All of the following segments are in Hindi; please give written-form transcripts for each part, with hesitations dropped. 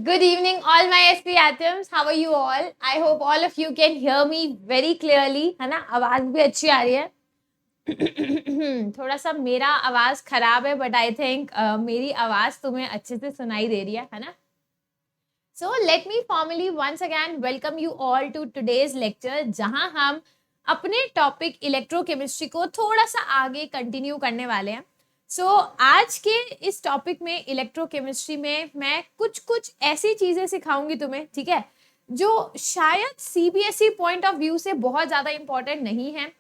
Good evening, all my SP atoms. How are you all? I hope all of you can hear me very clearly. है ना, आवाज भी अच्छी आ रही है. थोड़ा सा मेरा आवाज खराब है, बट आई थिंक मेरी आवाज तुम्हें अच्छे से सुनाई दे रही है ना. So let me formally once again welcome you all to today's lecture, जहां हम अपने टॉपिक इलेक्ट्रोकेमिस्ट्री को थोड़ा सा आगे कंटिन्यू करने वाले हैं. आज के इस टॉपिक में इलेक्ट्रोकेमिस्ट्री में मैं कुछ ऐसी चीजें सिखाऊंगी तुम्हें, ठीक है, जो शायद सीबीएसई पॉइंट ऑफ व्यू से बहुत ज्यादा इंपॉर्टेंट नहीं है.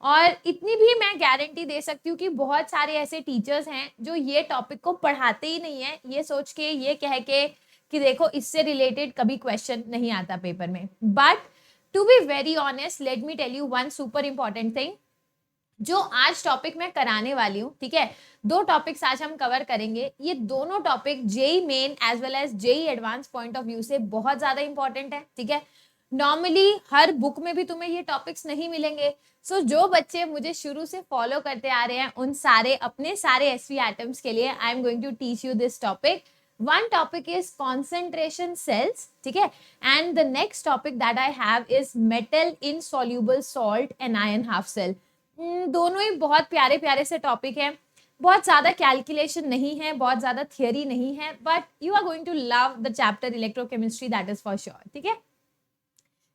और इतनी भी मैं गारंटी दे सकती हूँ कि बहुत सारे ऐसे टीचर्स हैं जो ये टॉपिक को पढ़ाते ही नहीं है, ये सोच के, ये कह के कि देखो इससे रिलेटेड कभी क्वेश्चन नहीं आता पेपर में. But to be very honest, let me tell you one super important thing जो आज टॉपिक मैं कराने वाली हूँ. ठीक है, 2 टॉपिक्स आज हम कवर करेंगे. ये दोनों topic JEE Main as well as JEE advance point of view से बहुत ज्यादा इंपॉर्टेंट है. ठीक है, नॉर्मली हर बुक में भी तुम्हें ये टॉपिक्स नहीं मिलेंगे. जो बच्चे मुझे शुरू से फॉलो करते आ रहे हैं उन सारे अपने सारे एसवी एटम्स के लिए I am going to teach you this topic. One topic is concentration cells, ठीक है, and the next topic that I have is metal insoluble salt anion half cell. दोनों ही बहुत प्यारे प्यारे से टॉपिक है. बहुत ज्यादा कैलकुलेशन नहीं है, बहुत ज्यादा थियोरी नहीं है, but you are going to love the chapter electrochemistry, that is for sure. ठीक है,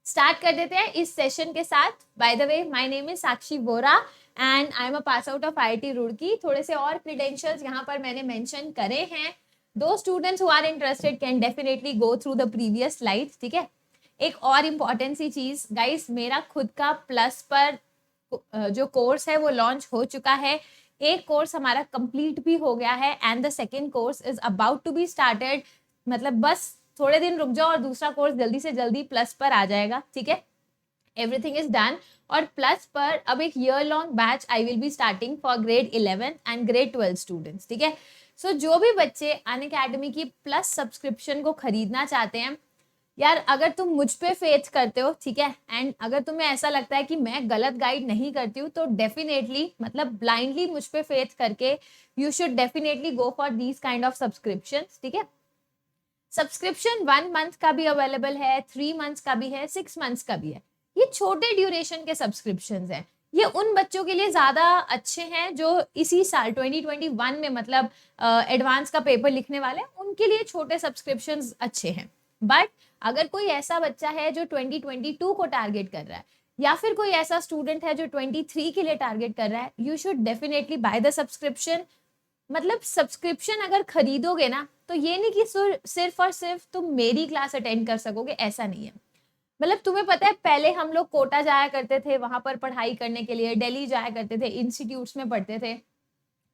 स्टार्ट कर देते हैं इस सेशन के साथ. Bye the way, my name is Sakshi Vora and I am a pass out of IIT Roorkee. थोड़े से और क्रेडेंशियल्स यहाँ पर मैंने मेंशन करे हैं. Those students who are interested can definitely go through the previous slides. ठीक है, एक और इम्पॉर्टेंट सी चीज गाइस, मेरा खुद का प्लस पर जो कोर्स है वो लॉन्च हो चुका है. एक कोर्स हमारा कंप्लीट भी हो गया है and the second course is about to be started. मतलब बस थोड़े दिन रुक जाओ और दूसरा कोर्स जल्दी से जल्दी प्लस पर आ जाएगा. ठीक है, एवरीथिंग इज डन. और प्लस पर अब एक year long batch I will be starting for grade 11 and grade 12 students. ठीक है, जो भी बच्चे अनअकैडमी की प्लस सब्सक्रिप्शन को खरीदना चाहते हैं, यार अगर तुम मुझ पे फेथ करते हो, ठीक है, एंड अगर तुम्हें ऐसा लगता है कि मैं गलत गाइड नहीं करती हूँ, तो डेफिनेटली मतलब ब्लाइंडली मुझ पे फेथ करके you should definitely go for these kind of subscription. ठीक है, सब्सक्रिप्शन 1 मंथ का भी अवेलेबल है, 3 मंथ्स का भी है, 6 मंथ्स का भी है. ये छोटे ड्यूरेशन के सब्सक्रिप्शन हैं. ये उन बच्चों के लिए ज्यादा अच्छे हैं जो इसी साल 2021 में मतलब एडवांस का पेपर लिखने वाले हैं, उनके लिए छोटे सब्सक्रिप्शन अच्छे हैं. बट अगर कोई ऐसा बच्चा है जो 2022 को टारगेट कर रहा है, या फिर कोई ऐसा स्टूडेंट है जो 23 के लिए टारगेट कर रहा है, you should definitely by the subscription. मतलब सब्सक्रिप्शन अगर खरीदोगे ना, तो ये नहीं कि सिर्फ और सिर्फ तुम मेरी क्लास अटेंड कर सकोगे, ऐसा नहीं है. मतलब तुम्हें पता है पहले हम लोग कोटा जाया करते थे, वहां पर पढ़ाई करने के लिए दिल्ली जाया करते थे, इंस्टीट्यूट्स में पढ़ते थे.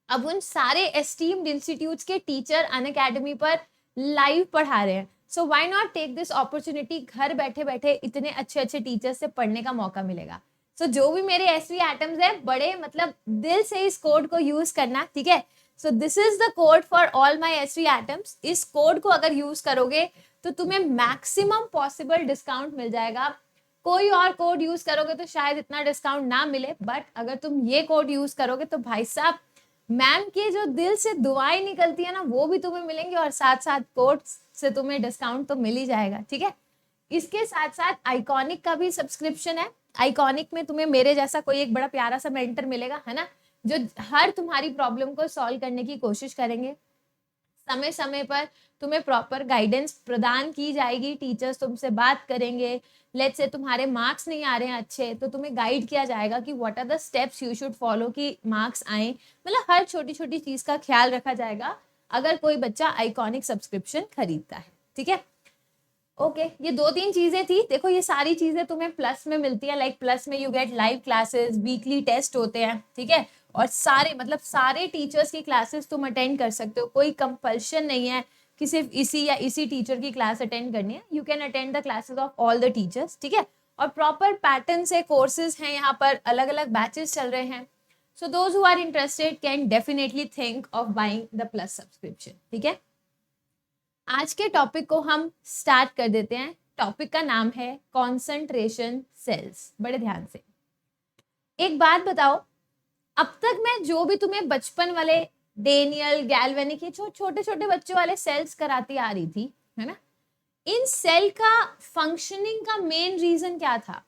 अब उन सारे एस्टीम्ड इंस्टीट्यूट्स के टीचर अनअकैडमी पर लाइव पढ़ा रहे हैं. So why not take this opportunity. घर बैठे बैठे इतने अच्छे अच्छे टीचर से पढ़ने का मौका मिलेगा. जो भी मेरे एसवी एटम्स है, बड़े मतलब दिल से इस कोड को यूज करना. ठीक है, this is the code for all my SV atoms. इस कोड को अगर यूज करोगे तो तुम्हें मैक्सिमम पॉसिबल डिस्काउंट मिल जाएगा. कोई और कोड यूज करोगे तो शायद इतना डिस्काउंट ना मिले, बट अगर तुम ये कोड यूज करोगे तो भाई साहब, मैम के जो दिल से दुआएं निकलती है ना, वो भी तुम्हें मिलेंगी और साथ साथ कोड से तुम्हें डिस्काउंट तो मिल ही जाएगा. ठीक है, इसके साथ साथ आइकॉनिक का भी सब्सक्रिप्शन है. आइकॉनिक में तुम्हें मेरे जैसा कोई एक बड़ा प्यारा सा मेंटर मिलेगा, है ना, जो हर तुम्हारी प्रॉब्लम को सॉल्व करने की कोशिश करेंगे. समय समय पर तुम्हें प्रॉपर गाइडेंस प्रदान की जाएगी. टीचर्स तुमसे बात करेंगे. लेट्स से तुम्हारे मार्क्स नहीं आ रहे हैं अच्छे, तो तुम्हें गाइड किया जाएगा कि what are the steps you should follow कि मार्क्स आए. मतलब हर छोटी छोटी चीज का ख्याल रखा जाएगा अगर कोई बच्चा आइकॉनिक सब्सक्रिप्शन खरीदता है. ठीक है, ओके, ये 2-3 चीजें थी. देखो ये सारी चीजें तुम्हें प्लस में मिलती है. लाइक प्लस में you get live classes, weekly test होते हैं. ठीक है, और सारे मतलब सारे टीचर्स की क्लासेस तुम अटेंड कर सकते हो. कोई कंपल्शन नहीं है कि सिर्फ इसी या इसी टीचर की क्लास अटेंड करनी है. You can attend the classes of all the teachers. ठीक है, और प्रॉपर पैटर्न से कोर्सेज हैं यहाँ पर, अलग अलग बैचेस चल रहे हैं. Those who are interested can definitely think of buying the plus subscription. ठीक है, आज के टॉपिक को हम स्टार्ट कर देते हैं. टॉपिक का नाम है कॉन्सेंट्रेशन सेल्स. बड़े ध्यान से एक बात बताओ, अब तक मैं जो भी तुम्हें बचपन वाले डेनियल गैल्वेनिक, ये छोटे छोटे बच्चों वाले सेल्स कराती आ रही थी, है ना, इन सेल का फंक्शनिंग का मेन रीजन क्या था?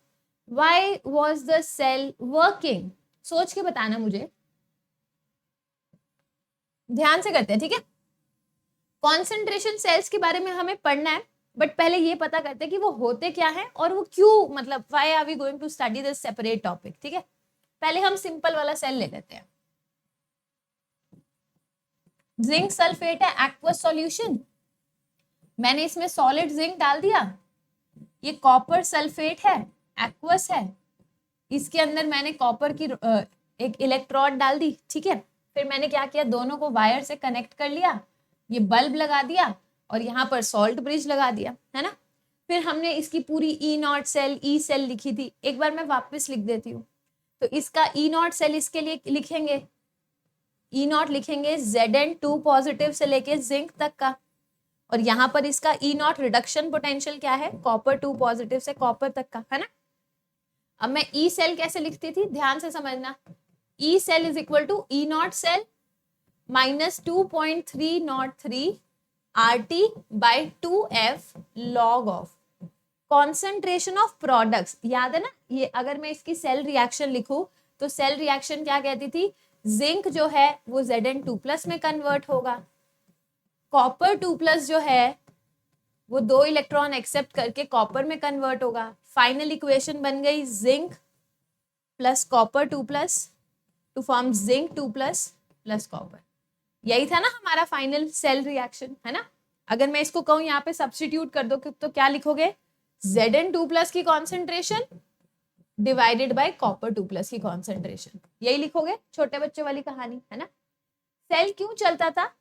Why was the cell working? सोच के बताना मुझे, ध्यान से करते हैं, ठीक है? कॉन्सेंट्रेशन सेल्स के बारे में हमें पढ़ना है, बट पहले ये पता करते हैं कि वो होते क्या है और वो क्यों, मतलब why are we going to study this separate topic, ठीक है? पहले हम सिंपल वाला सेल ले लेते हैं। जिंक सल्फेट है एक्वस सॉल्यूशन, मैंने इसमें सॉलिड जिंक डाल दिया। ये कॉपर सल्फेट है, एक्वस है, इसके अंदर मैंने कॉपर की एक इलेक्ट्रोड डाल दी, ठीक है? फिर मैंने क्या किया, दोनों को वायर से कनेक्ट कर लिया, ये बल्ब लगा दिया और यहाँ पर सॉल्ट ब्रिज लगा दिया, है ना? फिर हमने इसकी पूरी ई नॉट सेल, ई सेल लिखी थी, एक बार मैं वापस लिख देती हूँ। तो इसका ई नॉट सेल इसके लिए लिखेंगे, ई नॉट लिखेंगे Zn2 पॉजिटिव से लेके जिंक तक का, और यहाँ पर इसका ई नॉट रिडक्शन पोटेंशियल क्या है, कॉपर 2 पॉजिटिव से कॉपर तक का, है ना? अब मैं ई सेल कैसे लिखती थी, ध्यान से समझना। E cell is equal to E not cell minus 2.303 RT by 2F log of concentration of products. याद है ना, ये अगर मैं इसकी सेल रिएक्शन लिखूं तो सेल रिएक्शन क्या कहती थी, जिंक जो है वो Zn2 प्लस में कन्वर्ट होगा, कॉपर 2 प्लस जो है वो 2 इलेक्ट्रॉन एक्सेप्ट करके कॉपर में कन्वर्ट होगा। फाइनल इक्वेशन बन गई zinc plus copper 2 plus two form zinc 2 plus plus copper. यही था ना हमारा फाइनल सेल रिएक्शन, है ना? अगर मैं इसको कहूं यहाँ पे सब्स्टिट्यूट कर दो तो क्या लिखोगे, Zn2 प्लस की concentration divided by copper 2 plus की कॉन्सेंट्रेशन, यही लिखोगे, छोटे बच्चों वाली कहानी, है ना? सेल क्यों चलता था?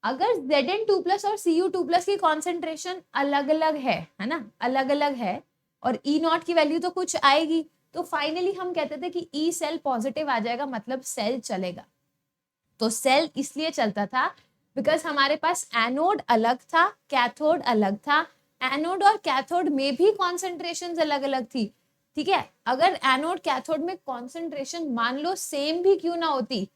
अगर Zn2 प्लस और Cu2 प्लस की कॉन्सेंट्रेशन अलग अलग है ना, अलग अलग है, और E नॉट की वैल्यू तो कुछ आएगी, तो फाइनली हम कहते थे कि E सेल पॉजिटिव आ जाएगा, मतलब सेल चलेगा। तो सेल इसलिए चलता था बिकॉज हमारे पास एनोड अलग था, कैथोड अलग था, एनोड और कैथोड में भी कॉन्सेंट्रेशन अलग अलग थी, ठीक है? अगर एनोड कैथोड में कॉन्सेंट्रेशन मान लो सेम भी क्यों ना होती,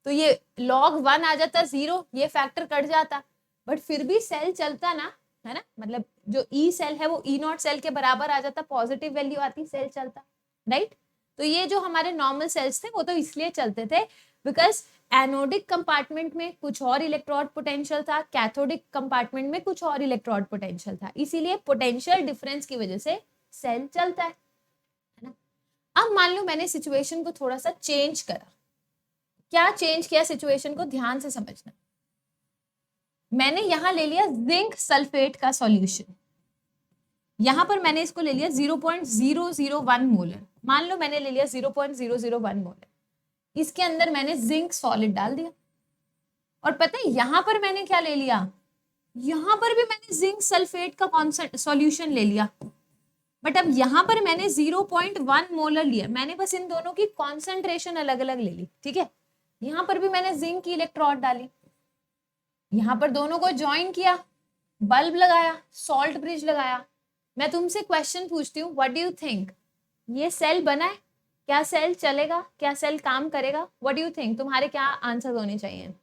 तो ये log 1 आ जाता 0, ये फैक्टर कट जाता, बट फिर भी सेल चलता ना, है ना? मतलब जो ई सेल है वो ई नॉट सेल के बराबर आ जाता, पॉजिटिव वैल्यू आती, सेल चलता, राइट? तो ये जो हमारे नॉर्मल सेल्स थे वो तो इसलिए चलते थे बिकॉज एनोडिक कंपार्टमेंट में कुछ और इलेक्ट्रोड पोटेंशियल था, कैथोडिक कंपार्टमेंट में कुछ और इलेक्ट्रोड पोटेंशियल था, इसीलिए पोटेंशियल डिफरेंस की वजह से सेल चलता है ना? अब मान लो मैंने सिचुएशन को थोड़ा सा चेंज करा, क्या चेंज किया सिचुएशन को, ध्यान से समझना। मैंने यहां ले लिया जिंक सल्फेट का सॉल्यूशन, यहां पर मैंने इसको ले लिया 0.001 मोलर, मान लो मैंने ले लिया 0.001 मोलर, इसके अंदर मैंने जिंक सॉलिड डाल दिया, और पता है यहां पर मैंने क्या ले लिया, यहां पर भी मैंने जिंक सल्फेट का सॉल्यूशन ले लिया, बट अब यहां पर मैंने 0.1 मोलर लिया, मैंने बस इन दोनों की कॉन्सेंट्रेशन अलग अलग ले ली, ठीक है? यहां पर भी मैंने जिंक की इलेक्ट्रोड डाली, यहां पर दोनों को ज्वाइन किया, बल्ब लगाया, सॉल्ट ब्रिज लगाया। मैं तुमसे क्वेश्चन पूछती हूँ, व्हाट डू यू थिंक, ये सेल बना है, क्या सेल चलेगा, क्या सेल काम करेगा? व्हाट डू यू थिंक, तुम्हारे क्या आंसर होने चाहिए?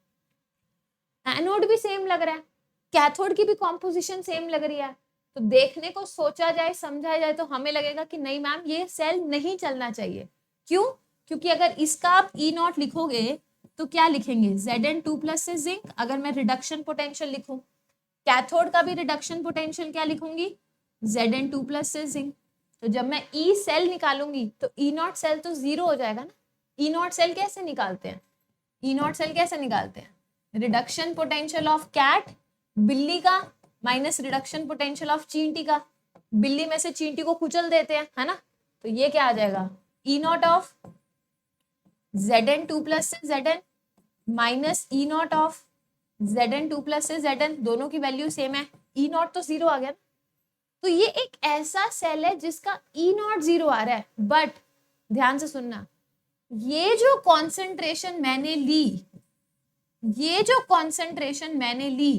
एनोड भी सेम लग रहा है, कैथोड की भी कॉम्पोजिशन सेम लग रही है, तो देखने को सोचा जाए, समझा जाए तो हमें लगेगा कि नहीं मैम ये सेल नहीं चलना चाहिए। क्यों? क्योंकि अगर इसका आप ई नॉट लिखोगे तो क्या लिखेंगे, Zn2 प्लस से जिंक, अगर मैं रिडक्शन पोटेंशियल लिखूं, कैथोड का भी रिडक्शन पोटेंशियल क्या लिखूंगी, Zn2 प्लस से जिंक। तो जब मैं ई सेल निकालूंगी तो ई नॉट सेल तो 0 हो जाएगा ना। ई नॉट सेल कैसे निकालते हैं, ई नॉट सेल कैसे निकालते हैं, रिडक्शन पोटेंशियल ऑफ कैट, बिल्ली का, माइनस रिडक्शन पोटेंशियल ऑफ चींटी का, बिल्ली में से चींटी को कुचल देते हैं, है ना? तो ये क्या आ जाएगा, ई नॉट ऑफ Zn2 प्लस से Zn minus E not of Zn2 plus से Zn, दोनों की वैल्यू सेम है, ई नॉट तो 0 आ गया ना। तो ये एक ऐसा सेल है जिसका ई नॉट 0 आ रहा है, बट ध्यान से सुनना, ये जो कॉन्सेंट्रेशन मैंने ली, ये जो कॉन्सेंट्रेशन मैंने ली,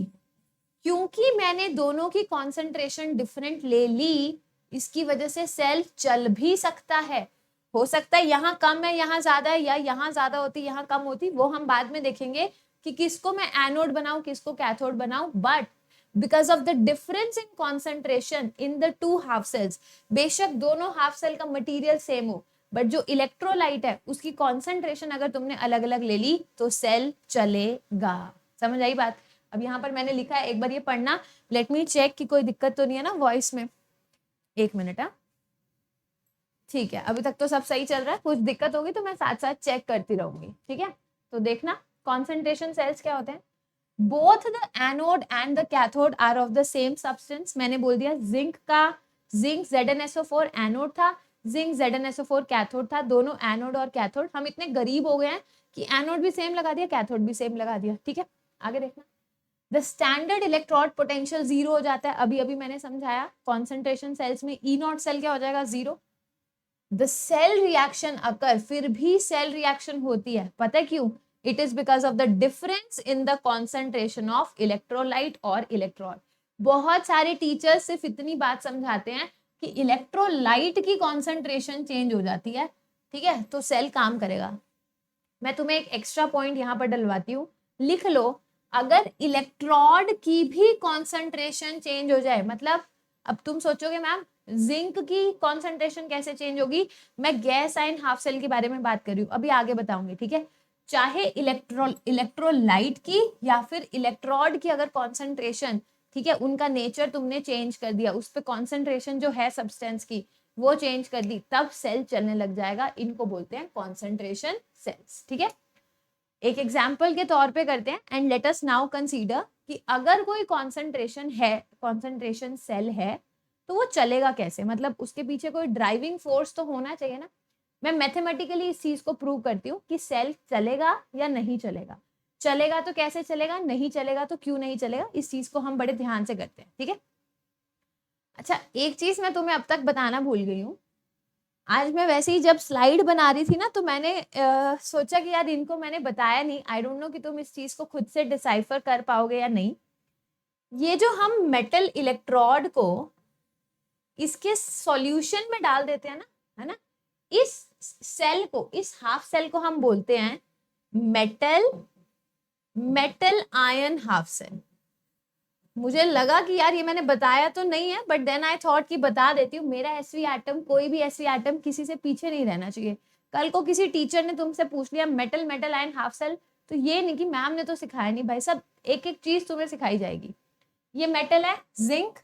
क्योंकि मैंने दोनों की कॉन्सेंट्रेशन डिफरेंट ले ली, इसकी वजह से सेल चल भी सकता है। हो सकता है यहाँ कम है यहाँ ज्यादा है, या यहाँ ज्यादा होती यहाँ कम होती, वो हम बाद में देखेंगे कि किसको मैं एनोड बनाऊं किसको कैथोड बनाऊं, but because of the difference in concentration in the two half cells. बेशक दोनों हाफ सेल का मटेरियल सेम हो, बट जो इलेक्ट्रोलाइट है उसकी कॉन्सेंट्रेशन अगर तुमने अलग अलग ले ली तो सेल चलेगा। समझ आई बात? अब यहाँ पर मैंने लिखा है, एक बार ये पढ़ना। लेट मी चेक कि कोई दिक्कत तो नहीं है ना वॉइस में। एक मिनट। हाँ ठीक है, अभी तक तो सब सही चल रहा है। कुछ दिक्कत होगी तो मैं साथ साथ चेक करती रहूंगी, ठीक है? तो देखना, कॉन्सेंट्रेशन सेल्स क्या होते हैं। Both the anode and the cathode are of the same substance. मैंने बोल दिया जिंक का, जिंक ZnSO4 एनोड था, जिंक ZnSO4 कैथोड था। दोनों एनोड और कैथोड। हम इतने गरीब हो गए हैं कि एनोड भी सेम लगा दिया, कैथोड भी सेम लगा दिया, ठीक है? आगे देखना, the standard electrode potential zero हो जाता है। अभी अभी मैंने समझाया, कॉन्सेंट्रेशन सेल्स में ई नॉट सेल क्या हो जाएगा, zero. The cell reaction occur, फिर भी सेल रिएक्शन होती है, पता है क्यों? It is because of the difference in the concentration of electrolyte और इलेक्ट्रॉन। बहुत सारे टीचर्स सिर्फ इतनी बात समझाते हैं कि इलेक्ट्रोलाइट की कॉन्सेंट्रेशन चेंज हो जाती है, ठीक है, तो सेल काम करेगा। मैं तुम्हें एक एक्स्ट्रा पॉइंट यहाँ पर डलवाती हूँ, लिख लो। अगर इलेक्ट्रोड की भी कॉन्सेंट्रेशन चेंज हो जाए, मतलब अब तुम सोचोगे मैम जिंक की कॉन्सेंट्रेशन कैसे चेंज होगी, मैं गैस आयन हाफ सेल के बारे में बात कर रही हूँ, अभी आगे बताऊंगी, ठीक है? चाहे इलेक्ट्रोलाइट की या फिर इलेक्ट्रोड की अगर कॉन्सेंट्रेशन, ठीक है, उनका नेचर तुमने चेंज कर दिया, उस पर कॉन्सेंट्रेशन जो है सब्सटेंस की वो चेंज कर दी, तब सेल चलने लग जाएगा। इनको बोलते हैं कॉन्सेंट्रेशन सेल्स, ठीक है? एक एग्जाम्पल के तौर पे करते हैं, and let us now consider कि अगर कोई कॉन्सेंट्रेशन है, कॉन्सेंट्रेशन सेल है, तो वो चलेगा कैसे, मतलब उसके पीछे कोई ड्राइविंग फोर्स तो होना चाहिए ना। मैं मैथमेटिकली इस चीज को प्रूव करती हूँ कि सेल चलेगा या नहीं चलेगा। चलेगा तो कैसे चलेगा, नहीं चलेगा तो क्यों नहीं चलेगा, इस चीज को हम बड़े ध्यान से करते हैं, ठीक है? अच्छा, एक चीज मैं तुम्हें अब तक बताना भूल गई हूँ। आज मैं वैसे ही जब स्लाइड बना रही थी ना, तो मैंने सोचा कि यार इनको मैंने बताया नहीं। आई डोंट नो कि तुम इस चीज को खुद से डिसाइफर कर पाओगे या नहीं। ये जो हम मेटल इलेक्ट्रोड को इसके सॉल्यूशन में डाल देते हैं ना, है ना, इस सेल को, इस हाफ सेल को हम बोलते हैं मेटल आयन हाफ सेल। मुझे लगा कि यार ये मैंने बताया तो नहीं है, बट देन आई थॉट कि बता देती हूँ। मेरा एसवी एटम, कोई भी एसवी एटम किसी से पीछे नहीं रहना चाहिए। कल को किसी टीचर ने तुमसे पूछ लिया मेटल आयन हाफ सेल, तो ये नहीं कि मैम ने तो सिखाया नहीं, भाई सब एक एक चीज तुम्हें सिखाई जाएगी। ये मेटल है जिंक,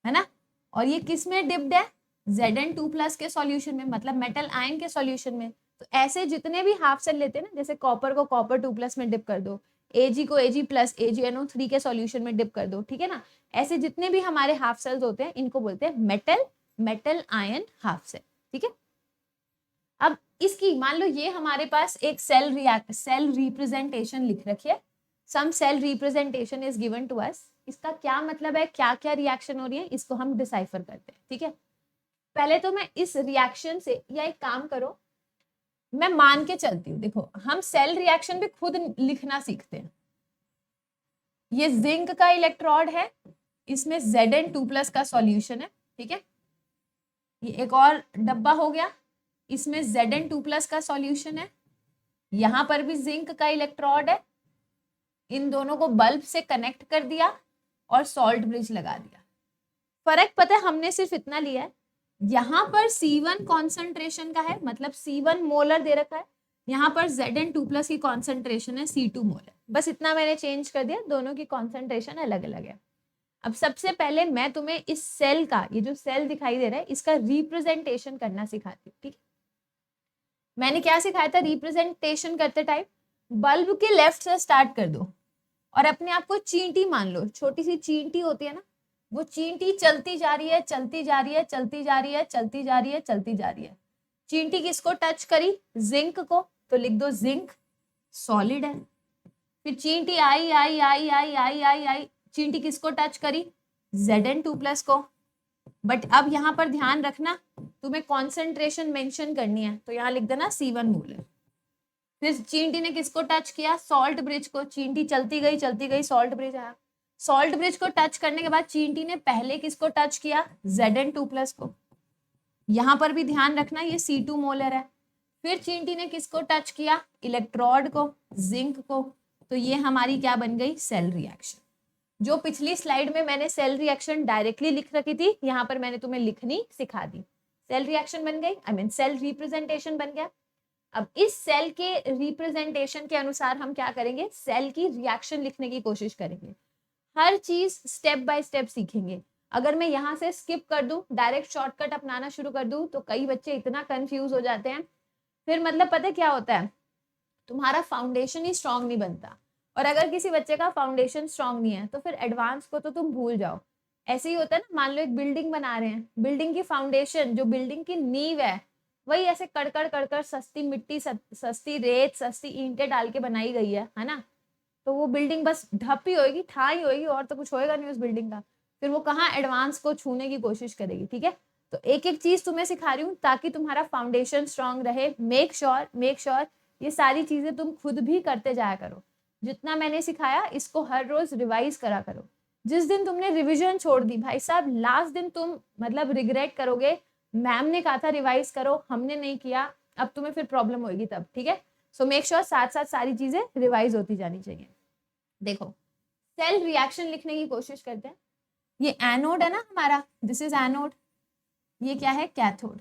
है ना, और ये किस में डिप्ड है, Zn2+ के सॉल्यूशन में, मतलब मेटल आयन के सॉल्यूशन में। तो ऐसे जितने भी हाफ सेल लेते हैं ना, जैसे कॉपर को कॉपर 2+ में डिप कर दो, Ag को Ag+ AgNO3 के सॉल्यूशन में डिप कर दो, ठीक है ना। ऐसे जितने भी हमारे हाफ सेल्स होते हैं इनको बोलते हैं मेटल आयन हाफ सेल, ठीक है? अब इसकी मान लो ये हमारे पास एक सेल रिप्रेजेंटेशन लिख रखी है, some cell representation is given to us. इसका क्या मतलब है, क्या क्या रिएक्शन हो रही है, इसको हम डिसाइफर करते हैं, ठीक है? पहले तो मैं इस रिएक्शन से, या एक काम करो, मैं मान के चलती हूँ, देखो हम सेल रिएक्शन भी खुद लिखना सीखते हैं। ये जिंक का इलेक्ट्रोड है, इसमें Zn2+ का सॉल्यूशन है, ठीक है? ये एक और डब्बा हो गया, इसमें Zn2+ का सॉल्यूशन है। यहां पर भी जिंक का इलेक्ट्रोड है, इन दोनों को बल्ब से कनेक्ट कर दिया और सॉल्ट ब्रिज लगा दिया। फर्क पता है, हमने सिर्फ इतना लिया है, यहाँ पर C1 कॉन्सेंट्रेशन का है, मतलब C1 मोलर दे रखा है, यहाँ पर Zn2+ की कॉन्सेंट्रेशन है C2 मोलर। बस इतना मैंने चेंज कर दिया, दोनों की कॉन्सेंट्रेशन अलग अलग है। अब सबसे पहले मैं तुम्हें इस सेल का, ये जो सेल दिखाई दे रहा है, इसका रिप्रेजेंटेशन करना सिखाती हूँ, ठीक है? मैंने क्या सिखाया था रिप्रेजेंटेशन करते टाइम, बल्ब के लेफ्ट से स्टार्ट कर दो और अपने आप को चींटी मान लो, छोटी सी चींटी होती है ना, वो चींटी चलती जा रही है, चलती जा रही है, चलती जा रही है, चलती जा रही है, चलती जा रही है। चींटी किसको टच करी, जिंक को, तो लिख दो जिंक सॉलिड है। फिर चींटी आई आई आई आई आई आई आई, चींटी किसको टच करी, Zn2+ को। बट अब यहाँ पर ध्यान रखना, तुम्हें कॉन्सेंट्रेशन मेंशन करनी है, तो यहाँ लिख देना C1 मोलर। फिर चींटी ने किसको टच किया, सॉल्ट ब्रिज को। चींटी चलती गई, सॉल्ट ब्रिज आया। सॉल्ट ब्रिज को टच करने के बाद चींटी ने पहले किसको टच किया, Zn2+ को। यहां पर भी ध्यान रखना ये C2 मोलर है। फिर चींटी ने किसको टच किया, इलेक्ट्रोड को, जिंक को। तो ये हमारी क्या बन गई, सेल रिएक्शन। जो पिछली स्लाइड में मैंने सेल रिएक्शन डायरेक्टली लिख रखी थी, यहाँ पर मैंने तुम्हें लिखनी सिखा दी। सेल रिएक्शन बन गई, आई मीन सेल रिप्रेजेंटेशन बन गया। अब इस सेल के रिप्रेजेंटेशन के अनुसार हम क्या करेंगे, सेल की रिएक्शन लिखने की कोशिश करेंगे। हर चीज स्टेप बाय स्टेप सीखेंगे। अगर मैं यहाँ से स्किप कर दूं, डायरेक्ट शॉर्टकट अपनाना शुरू कर दूं, तो कई बच्चे इतना कंफ्यूज हो जाते हैं, फिर मतलब पता क्या होता है, तुम्हारा फाउंडेशन ही स्ट्रांग नहीं बनता। और अगर किसी बच्चे का फाउंडेशन स्ट्रांग नहीं है तो फिर एडवांस को तो तुम भूल जाओ। ऐसे ही होता है ना, मान लो एक बिल्डिंग बना रहे हैं, बिल्डिंग की फाउंडेशन जो बिल्डिंग की नींव है वही ऐसे कड़कड़ कड़कड़ सस्ती मिट्टी, सस्ती रेत, सस्ती ईंटें डाल के बनाई गई है ना, तो वो बिल्डिंग बस ढप ही होगी, ठा ही होगी, और तो कुछ होएगा नहीं उस बिल्डिंग का। फिर वो कहाँ एडवांस को छूने की कोशिश करेगी। ठीक है, तो एक एक चीज तुम्हें सिखा रही हूँ ताकि तुम्हारा फाउंडेशन स्ट्रांग रहे। मेक श्योर ये सारी चीजें तुम खुद भी करते जाया करो। जितना मैंने सिखाया इसको हर रोज रिवाइज करा करो। जिस दिन तुमने रिविजन छोड़ दी भाई साहब, लास्ट दिन तुम मतलब रिग्रेट करोगे, मैम ने कहा था रिवाइज करो, हमने नहीं किया, अब तुम्हें फिर प्रॉब्लम होगी तब। ठीक है, सो मेक श्योर साथ साथ सारी चीजें रिवाइज होती जानी चाहिए। देखो, सेल रिएक्शन लिखने की कोशिश करते हैं। ये एनोड है ना हमारा, दिस इज एनोड, ये क्या है, कैथोड।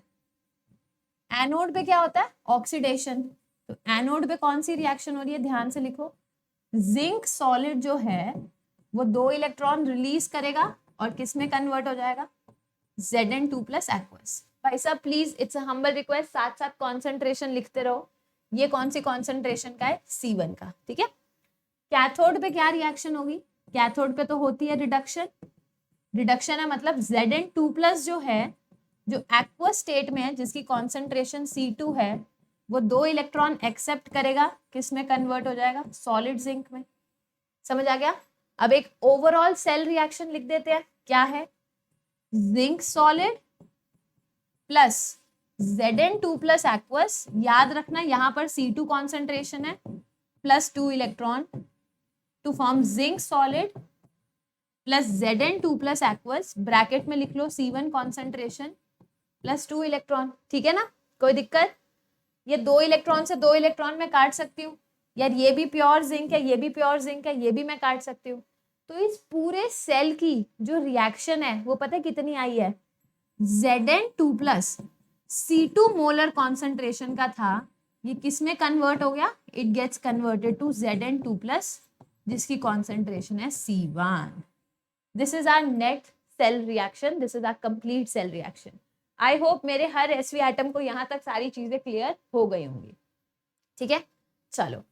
एनोड पे क्या होता है, ऑक्सीडेशन। तो एनोड पे कौन सी रिएक्शन हो रही है, ध्यान से लिखो। जिंक सॉलिड जो है वो 2 इलेक्ट्रॉन रिलीज करेगा और किस में कन्वर्ट हो जाएगा, Zn2 प्लस एक्वस। भाई साहब please, it's a humble request, साथ साथ कॉन्सेंट्रेशन लिखते रहो। ये कौन सी कॉन्सेंट्रेशन का है, C1 का। ठीक है, कैथोड पे क्या रिएक्शन होगी, कैथोड पे तो होती है रिडक्शन। रिडक्शन है मतलब Zn2 प्लस जो है, जो एक्वस स्टेट में है, जिसकी कॉन्सेंट्रेशन C2 है, वो 2 इलेक्ट्रॉन एक्सेप्ट करेगा, किस में कन्वर्ट हो जाएगा, सॉलिड जिंक में। समझ आ गया। अब एक ओवरऑल सेल रिएक्शन लिख देते हैं, क्या है, zinc solid plus Zn2 plus aqueous. याद रखना यहाँ पर C2 कॉन्सेंट्रेशन है, plus 2 electron to form zinc solid plus Zn2 plus aqueous. Bracket में लिख लो C1 कॉन्सेंट्रेशन प्लस 2 इलेक्ट्रॉन। ठीक है ना, कोई दिक्कत। ये 2 इलेक्ट्रॉन से 2 इलेक्ट्रॉन में काट सकती हूँ यार, ये भी प्योर जिंक है, ये भी प्योर जिंक है, ये भी मैं काट सकती हूँ। तो इस पूरे सेल की जो रिएक्शन है वो पता है कितनी आई है, Zn2 plus C2 molar concentration का था, ये किस में कन्वर्ट हो गया, it gets converted to Zn2 plus, जिसकी कॉन्सेंट्रेशन है C1। This is our net cell reaction, this is our complete cell reaction. I hope मेरे हर एसवी एटम को यहाँ तक सारी चीजें क्लियर हो गई होंगी। ठीक है, चलो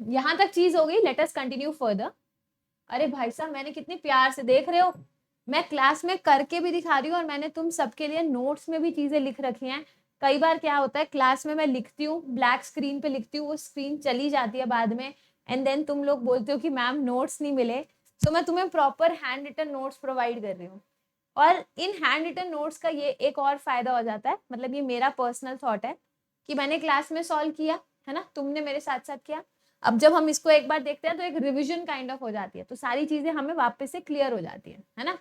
यहाँ तक चीज हो गई, लेट अस कंटिन्यू फर्दर। अरे भाई साहब, मैंने कितनी प्यार से, देख रहे हो मैं क्लास में करके भी दिखा रही हूँ और मैंने तुम सबके लिए नोट्स में भी चीजें लिख रखी हैं। कई बार क्या होता है, क्लास में मैं लिखती हूँ, ब्लैक स्क्रीन पे लिखती हूँ, वो स्क्रीन चली जाती है बाद में, एंड देन तुम लोग बोलते हो कि मैम नोट्स नहीं मिले। तो मैं तुम्हें proper hand written notes provide कर रही हूँ। और इन हैंड रिटन नोट्स का ये एक और फायदा हो जाता है, मतलब ये मेरा पर्सनल थॉट है कि मैंने क्लास में सॉल्व किया है ना, तुमने मेरे साथ साथ किया, अब जब हम इसको एक बार देखते हैं तो एक रिविजन काइंड ऑफ हो जाती है, तो सारी चीजें हमें वापस से क्लियर हो जाती है ना।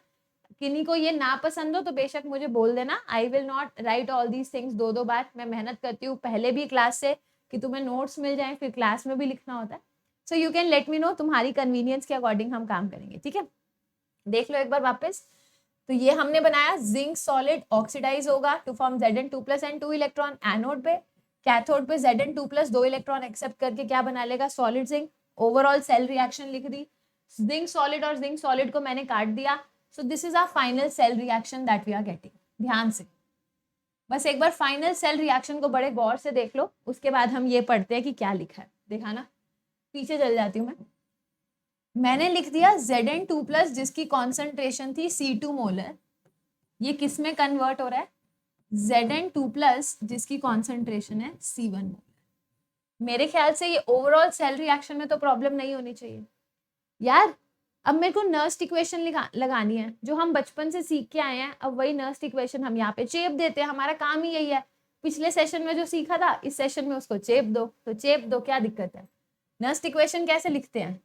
किन्हीं को ये ना पसंद हो तो बेशक मुझे बोल देना, I will not right all these things 2-2 बार। मैं मेहनत करती हूँ पहले भी क्लास से कि तुम्हें नोट्स मिल जाए, फिर क्लास में भी लिखना होता है। So you can let me know, तुम्हारी कन्वीनियंस के अकॉर्डिंग हम काम करेंगे। ठीक है, देख लो एक बार वापस। तो ये हमने बनाया, जिंक सॉलिड ऑक्सीडाइज होगा to form Zn2 plus and 2 electron anode पे, कैथोड पे Zn2 प्लस 2 इलेक्ट्रॉन एक्सेप्ट करके क्या बना लेगा, solid zinc. Overall cell reaction लिख दी, जिंक सॉलिड और जिंक सॉलिड को मैंने काट दिया। So this is our final cell reaction that we are getting. ध्यान से बस एक बार फाइनल सेल रिएक्शन को बड़े गौर से देख लो, उसके बाद हम ये पढ़ते हैं कि क्या लिखा है। देखा ना, पीछे चल जाती हूँ मैंने लिख दिया Zn2 प्लस जिसकी कॉन्सेंट्रेशन थी C2 मोलर, ये किस में कन्वर्ट हो रहा है, Zn2 प्लस जिसकी कॉन्सेंट्रेशन है C1 मोलर। मेरे ख्याल से ये ओवरऑल सेल रिएक्शन में तो प्रॉब्लम नहीं होनी चाहिए यार। अब मेरे को नर्स्ट इक्वेशन लगानी है, जो हम बचपन से सीख के आए हैं, अब वही नर्स्ट इक्वेशन हम यहाँ पे चेप देते हैं, हमारा काम ही यही है। पिछले सेशन में जो सीखा था इस सेशन में उसको चेप दो, तो चेप दो, क्या दिक्कत है। नर्स्ट इक्वेशन कैसे लिखते हैं,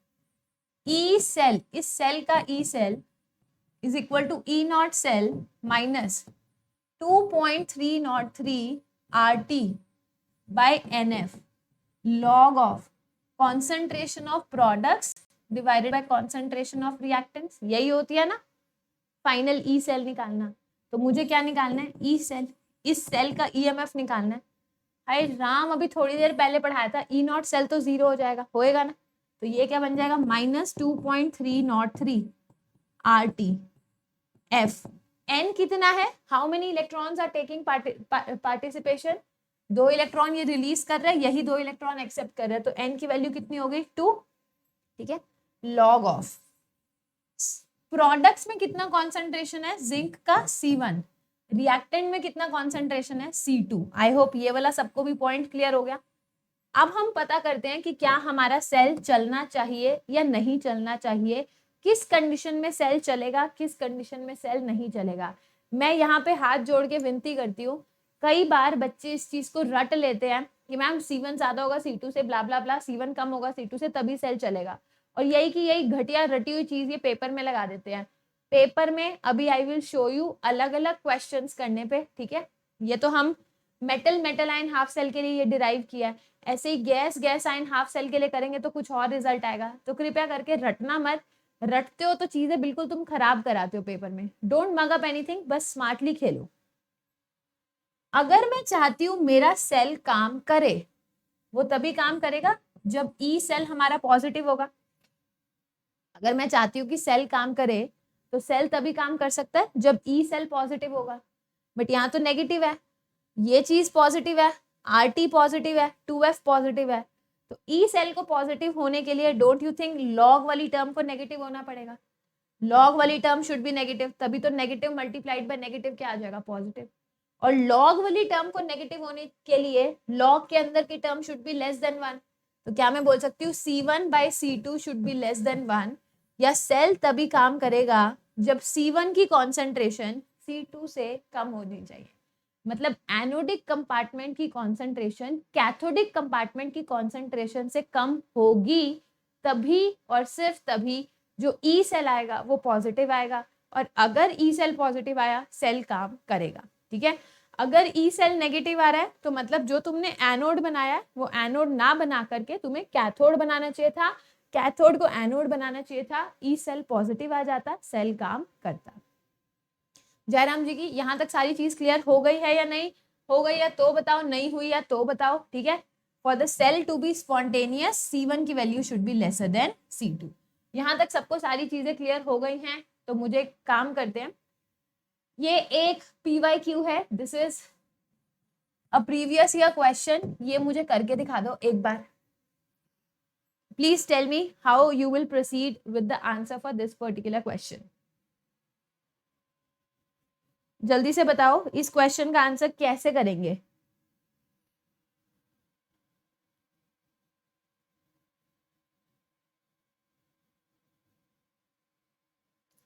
ई सेल, इस सेल का E cell is equal to E not cell minus 2.303 RT by NF log of concentration of products divided by concentration of reactants, यही होती है ना फाइनल ई सेल निकालना। तो मुझे क्या निकालना है, ई सेल, इस सेल का ईएमएफ निकालना है। हाय राम, अभी थोड़ी देर पहले पढ़ाया था, ई नॉट सेल तो 0 हो जाएगा, होएगा ना। तो ये क्या बन जाएगा, -2.303 RT F। N कितना है, how many electrons are taking participation, 2 electron ये रिलीज कर रहे हैं, यही 2 इलेक्ट्रॉन एक्सेप्ट कर रहे हैं, तो N की वैल्यू कितनी हो गई, 2। ठीक है, लॉग ऑफ प्रोडक्ट्स में कितना कॉन्सेंट्रेशन है जिंक का, C1, रिएक्टेंट में कितना कॉन्सेंट्रेशन है, C2। आई होप ये वाला सबको भी पॉइंट क्लियर हो गया। अब हम पता करते हैं कि क्या हमारा सेल चलना चाहिए या नहीं चलना चाहिए, किस कंडीशन में सेल चलेगा, किस कंडीशन में सेल नहीं चलेगा। मैं यहाँ पे हाथ जोड़ के विनती करती हूँ, कई बार बच्चे इस चीज को रट लेते हैं कि मैम C1 ज्यादा होगा C2 से, ब्ला ब्ला ब्ला, C1 कम होगा C2 से, तभी सेल चलेगा। और यही की यही घटिया रटी हुई चीज ये पेपर में लगा देते हैं। पेपर में अभी आई विल शो यू अलग अलग क्वेश्चंस करने पे, ठीक है। ये तो हम मेटल आयन हाफ सेल के लिए ये डिराइव किया है, ऐसे ही गैस आयन हाफ सेल के लिए करेंगे तो कुछ और रिजल्ट आएगा। तो कृपया करके रटना मत, रटते हो तो चीजें बिल्कुल तुम खराब कराते हो पेपर में। डोंट मग अप एनीथिंग, बस स्मार्टली खेलो। अगर मैं चाहती हूं मेरा सेल काम करे, वो तभी काम करेगा जब ई सेल हमारा पॉजिटिव होगा। अगर मैं चाहती हूँ कि सेल काम करे तो सेल तभी काम कर सकता है जब ई सेल पॉजिटिव होगा। बट यहाँ तो नेगेटिव है, ये चीज पॉजिटिव है, RT पॉजिटिव है, 2F पॉजिटिव है। तो ई सेल को पॉजिटिव होने के लिए डोंट यू थिंक लॉग वाली टर्म को नेगेटिव होना पड़ेगा, लॉग वाली टर्म शुड बी नेगेटिव, तभी तो नेगेटिव मल्टीप्लाइड बाय नेगेटिव क्या आ जाएगा, पॉजिटिव। और लॉग वाली टर्म को नेगेटिव होने के लिए लॉग के अंदर की term should be less than 1। तो क्या मैं बोल सकती हूँ C1/C2 should be less than 1, या सेल तभी काम करेगा जब C1 की कॉन्सेंट्रेशन C2 से कम होनी चाहिए। मतलब एनोडिक कंपार्टमेंट की कॉन्सेंट्रेशन कैथोडिक कंपार्टमेंट की कॉन्सेंट्रेशन से कम होगी, तभी और सिर्फ तभी जो ई सेल आएगा वो पॉजिटिव आएगा। और अगर ई सेल पॉजिटिव आया, सेल काम करेगा। ठीक है, अगर ई सेल नेगेटिव आ रहा है तो मतलब जो तुमने एनोड बनाया है वो एनोड ना बना करके तुम्हें कैथोड बनाना चाहिए था, कैथोड को एनोड बनाना चाहिए था, ई सेल पॉजिटिव आ जाता, सेल काम करता। जयराम जी की यहाँ तक सारी चीज क्लियर हो गई है या नहीं, हो गई है तो बताओ, नहीं हुई है तो बताओ। ठीक है, for the cell to be spontaneous C1 की value should be lesser than C2। यहाँ तक सबको सारी चीजें क्लियर हो गई हैं, तो मुझे काम करते हैं। ये एक PYQ है, this is a previous year question, ये मुझे करके दिखा दो एक बार। Please tell me how you will proceed with the answer for this particular question. जल्दी से बताओ इस क्वेश्चन का आंसर कैसे करेंगे।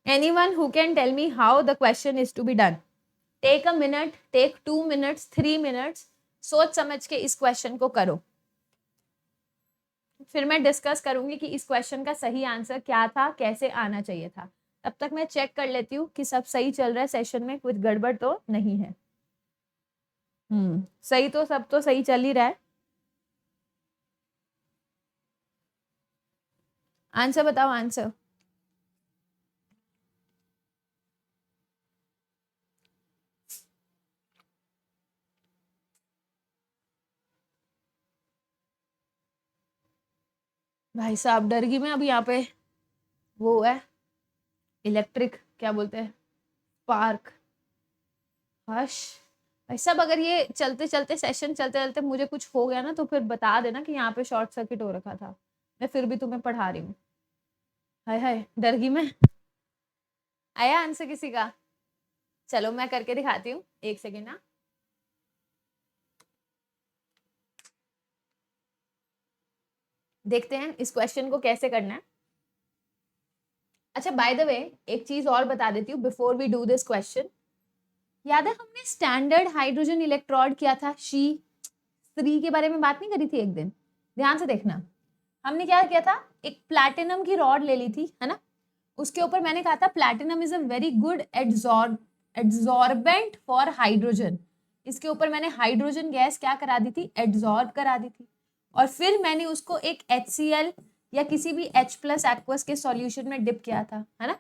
Anyone who can tell me how the question is to be done? Take a minute, take 2 minutes, 3 minutes, सोच समझ के इस क्वेश्चन को करो। फिर मैं डिस्कस करूंगी कि इस क्वेश्चन का सही आंसर क्या था, कैसे आना चाहिए था। तब तक मैं चेक कर लेती हूँ कि सब सही चल रहा है सेशन में, कुछ गड़बड़ तो नहीं है। सही तो सब तो सही चल ही रहा है। आंसर बताओ, आंसर। भाई साहब डर गई मैं, अभी यहाँ पे वो है इलेक्ट्रिक क्या बोलते हैं, स्पार्क। हश भाई साहब, अगर ये चलते चलते सेशन चलते चलते मुझे कुछ हो गया ना तो फिर बता देना कि यहाँ पे शॉर्ट सर्किट हो रखा था, मैं फिर भी तुम्हें पढ़ा रही हूँ। हाय हाय डर गई मैं। आया आंसर किसी का? चलो मैं करके दिखाती हूँ, एक सेकेंड ना। देखते हैं इस क्वेश्चन को कैसे करना है। अच्छा बाय द वे एक चीज और बता देती हूँ before we do this question. याद है हमने स्टैंडर्ड हाइड्रोजन इलेक्ट्रोड किया था, She3 के बारे में बात नहीं करी थी एक दिन? ध्यान से देखना, हमने क्या किया था, एक प्लैटिनम की रॉड ले ली थी, है ना। उसके ऊपर मैंने कहा था platinum is a very good adsorbent for hydrogen. इसके ऊपर मैंने हाइड्रोजन गैस क्या करा दी थी, एड्सॉर्ब करा दी थी। और फिर मैंने उसको एक HCl या किसी भी H प्लस एक्वस के सॉल्यूशन में डिप किया था, है ना?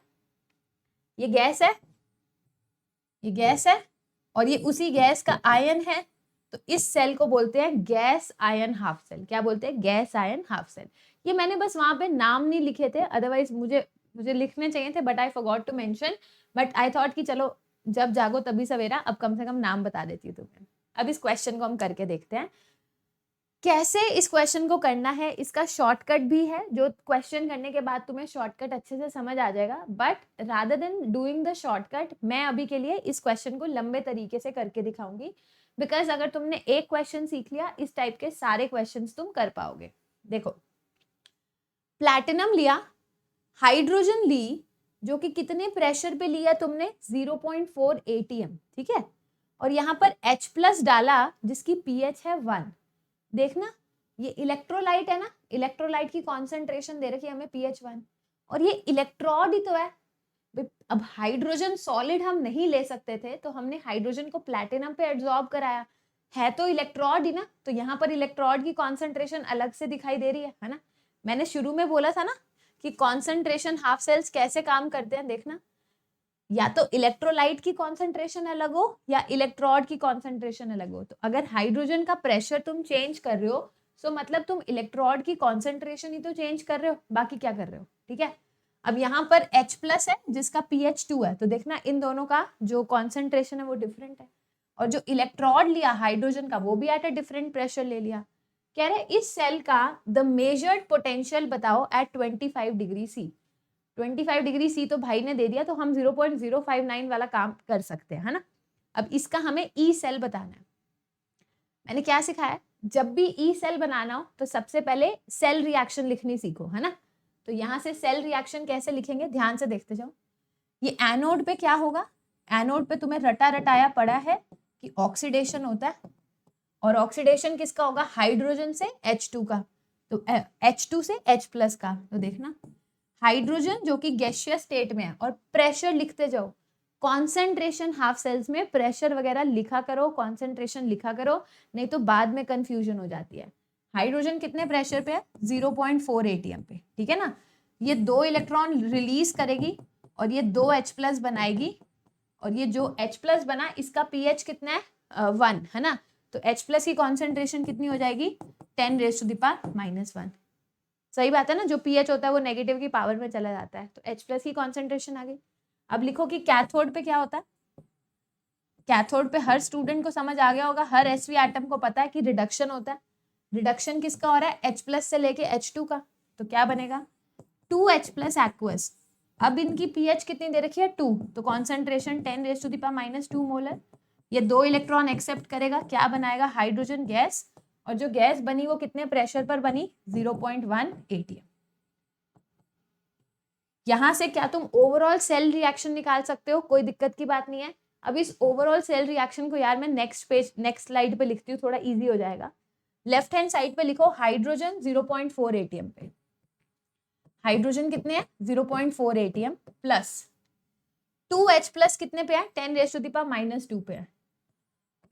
ये गैस है, ये गैस है और ये उसी गैस का आयन है, तो इस सेल को बोलते हैं गैस आयन हाफ सेल। क्या बोलते हैं? Gas ion half cell. ये मैंने बस वहां पे नाम नहीं लिखे थे, अदरवाइज मुझे लिखने चाहिए थे, but I forgot to mention, but I thought कि चलो जब जागो तभी सवेरा, अब कम से कम नाम बता देती हूँ तुम्हें। अब इस क्वेश्चन को हम करके देखते हैं कैसे इस क्वेश्चन को करना है। इसका शॉर्टकट भी है, जो क्वेश्चन करने के बाद तुम्हें शॉर्टकट अच्छे से समझ आ जाएगा, but rather than doing the shortcut, मैं अभी के लिए इस क्वेश्चन को लंबे तरीके से करके दिखाऊंगी, बिकॉज अगर तुमने एक क्वेश्चन सीख लिया, इस टाइप के सारे क्वेश्चंस तुम कर पाओगे। देखो, प्लैटिनम लिया, हाइड्रोजन ली, जो कि कितने प्रेशर पे लिया तुमने? 0.4 ATM, ठीक है, और यहाँ पर H प्लस डाला जिसकी pH है 1। देखना, ये इलेक्ट्रोलाइट है ना, इलेक्ट्रोलाइट की कॉन्सेंट्रेशन दे रखी है हमें pH 1, और ये इलेक्ट्रोड ही तो है। अब हाइड्रोजन सॉलिड हम नहीं ले सकते थे, तो हमने हाइड्रोजन को प्लैटिनम पे एब्जॉर्ब कराया, है तो इलेक्ट्रोड ही ना, तो यहाँ पर इलेक्ट्रोड की कॉन्सेंट्रेशन अलग से दिखाई दे रही है ना। मैंने शुरू में बोला था ना कि कॉन्सेंट्रेशन हाफ सेल्स कैसे काम करते हैं, देखना, या तो इलेक्ट्रोलाइट की कॉन्सेंट्रेशन अलग हो या इलेक्ट्रोड की कॉन्सेंट्रेशन अलग हो। तो अगर हाइड्रोजन का प्रेशर तुम चेंज कर रहे हो, तो मतलब तुम इलेक्ट्रोड की कॉन्सेंट्रेशन ही तो चेंज कर रहे हो, बाकी क्या कर रहे हो, ठीक है। अब यहाँ पर H प्लस है जिसका pH 2 है, तो देखना इन दोनों का जो कॉन्सेंट्रेशन है वो डिफरेंट है, और जो इलेक्ट्रोड लिया हाइड्रोजन का वो भी एट अ डिफरेंट प्रेशर ले लिया। कह रहे इस सेल का द मेजर्ड पोटेंशियल बताओ at 25 degree C। 25 degree C तो भाई ने दे दिया, तो हम 0.059 वाला काम कर सकते हैं, है ना। अब इसका हमें ई सेल बताना है। मैंने क्या सिखाया? जब भी ई सेल बनाना हो तो सबसे पहले सेल रिएक्शन लिखनी सीखो, है ना। तो यहाँ से सेल रिएक्शन कैसे लिखेंगे, ध्यान से देखते जाओ। ये एनोड पे क्या होगा? एनोड पे तुम्हें रटा रटाया पड़ा है कि ऑक्सीडेशन होता है, और ऑक्सीडेशन किसका होगा? हाइड्रोजन से H2 का, तो H2 से H प्लस का। तो देखना, हाइड्रोजन जो कि गैसियस स्टेट में है, और प्रेशर लिखते जाओ, कॉन्सेंट्रेशन हाफ सेल्स में प्रेशर वगैरह लिखा करो, कॉन्सेंट्रेशन लिखा करो, नहीं तो बाद में कंफ्यूजन हो जाती है। हाइड्रोजन कितने प्रेशर पे है? 0.4 ATM पे, ठीक है ना। ये 2 इलेक्ट्रॉन रिलीज करेगी और ये 2 H प्लस बनाएगी, और ये जो H प्लस बना इसका pH कितना है? 1, है ना। तो H प्लस की कॉन्सेंट्रेशन कितनी हो जाएगी? 10⁻⁻1। सही बात है ना, जो pH होता है वो नेगेटिव की पावर में चला जाता है, तो H प्लस की कॉन्सेंट्रेशन आ गई। अब लिखो कि कैथोड पे क्या होता है। कैथोड पे हर स्टूडेंट को समझ आ गया होगा, हर Sv एटम को पता है कि रिडक्शन होता है। रिडक्शन किसका हो रहा है? H प्लस से लेके H2 का, तो क्या बनेगा? 2H plus aqueous. अब इनकी pH कितनी दे रखी है? 2, तो कॉन्सेंट्रेशन 10⁻⁻2 मोलर। ये 2 इलेक्ट्रॉन एक्सेप्ट करेगा, क्या बनाएगा? हाइड्रोजन गैस, और जो गैस बनी वो कितने प्रेशर पर बनी? 0.1 ATM। यहां से क्या तुम ओवरऑल सेल रिएक्शन निकाल सकते हो, कोई दिक्कत की बात नहीं है। अब इस ओवरऑल सेल रिएक्शन को यार मैं नेक्स्ट स्लाइड पे लिखती हूँ, थोड़ा इजी हो जाएगा। लेफ्ट हैंड साइड पे लिखो हाइड्रोजन 0.4 ATM पे, हाइड्रोजन कितने हैं? 0.4 ATM प्लस 2H प्लस कितने पे है? 10⁻⁻2 पे है।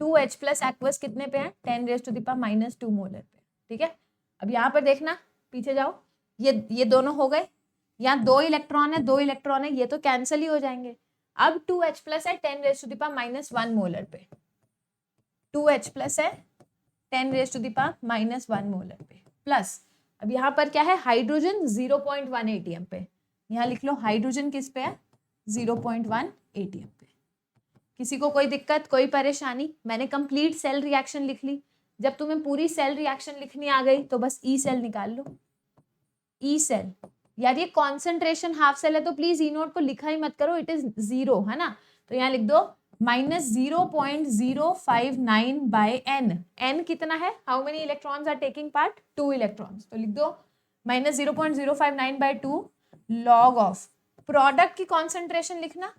2H प्लस एक्वस कितने पे है? 10⁻⁻2 मोलर पे, ठीक है। अब यहाँ पर देखना, पीछे जाओ, ये दोनों हो गए, यहाँ 2 इलेक्ट्रॉन है, 2 इलेक्ट्रॉन है, ये तो कैंसिल ही हो जाएंगे। अब 2H प्लस है 10⁻⁻1 मोलर पे, 2H प्लस है 10⁻⁻1 मोलर पे, प्लस अब यहाँ पर क्या है? हाइड्रोजन 0.1 ATM पे, यहाँ लिख लो हाइड्रोजन किस पे है? 0.1 ATM पे। किसी को कोई दिक्कत, कोई परेशानी? मैंने कंप्लीट सेल रिएक्शन लिख ली। जब तुम्हें पूरी सेल रिएक्शन लिखनी आ गई तो बस ई सेल निकाल लो। ई सेल, यार ये कॉन्सेंट्रेशन हाफ सेल है तो प्लीज ई नोट को लिखा ही मत करो, इट इज 0, है ना। तो यहाँ लिख दो -0.059 बाय n। n कितना है? How many electrons are taking part? 2 electrons, तो लिख दो -0.059 बाय 2 लॉग ऑफ प्रोडक्ट की कॉन्सेंट्रेशन लिखना,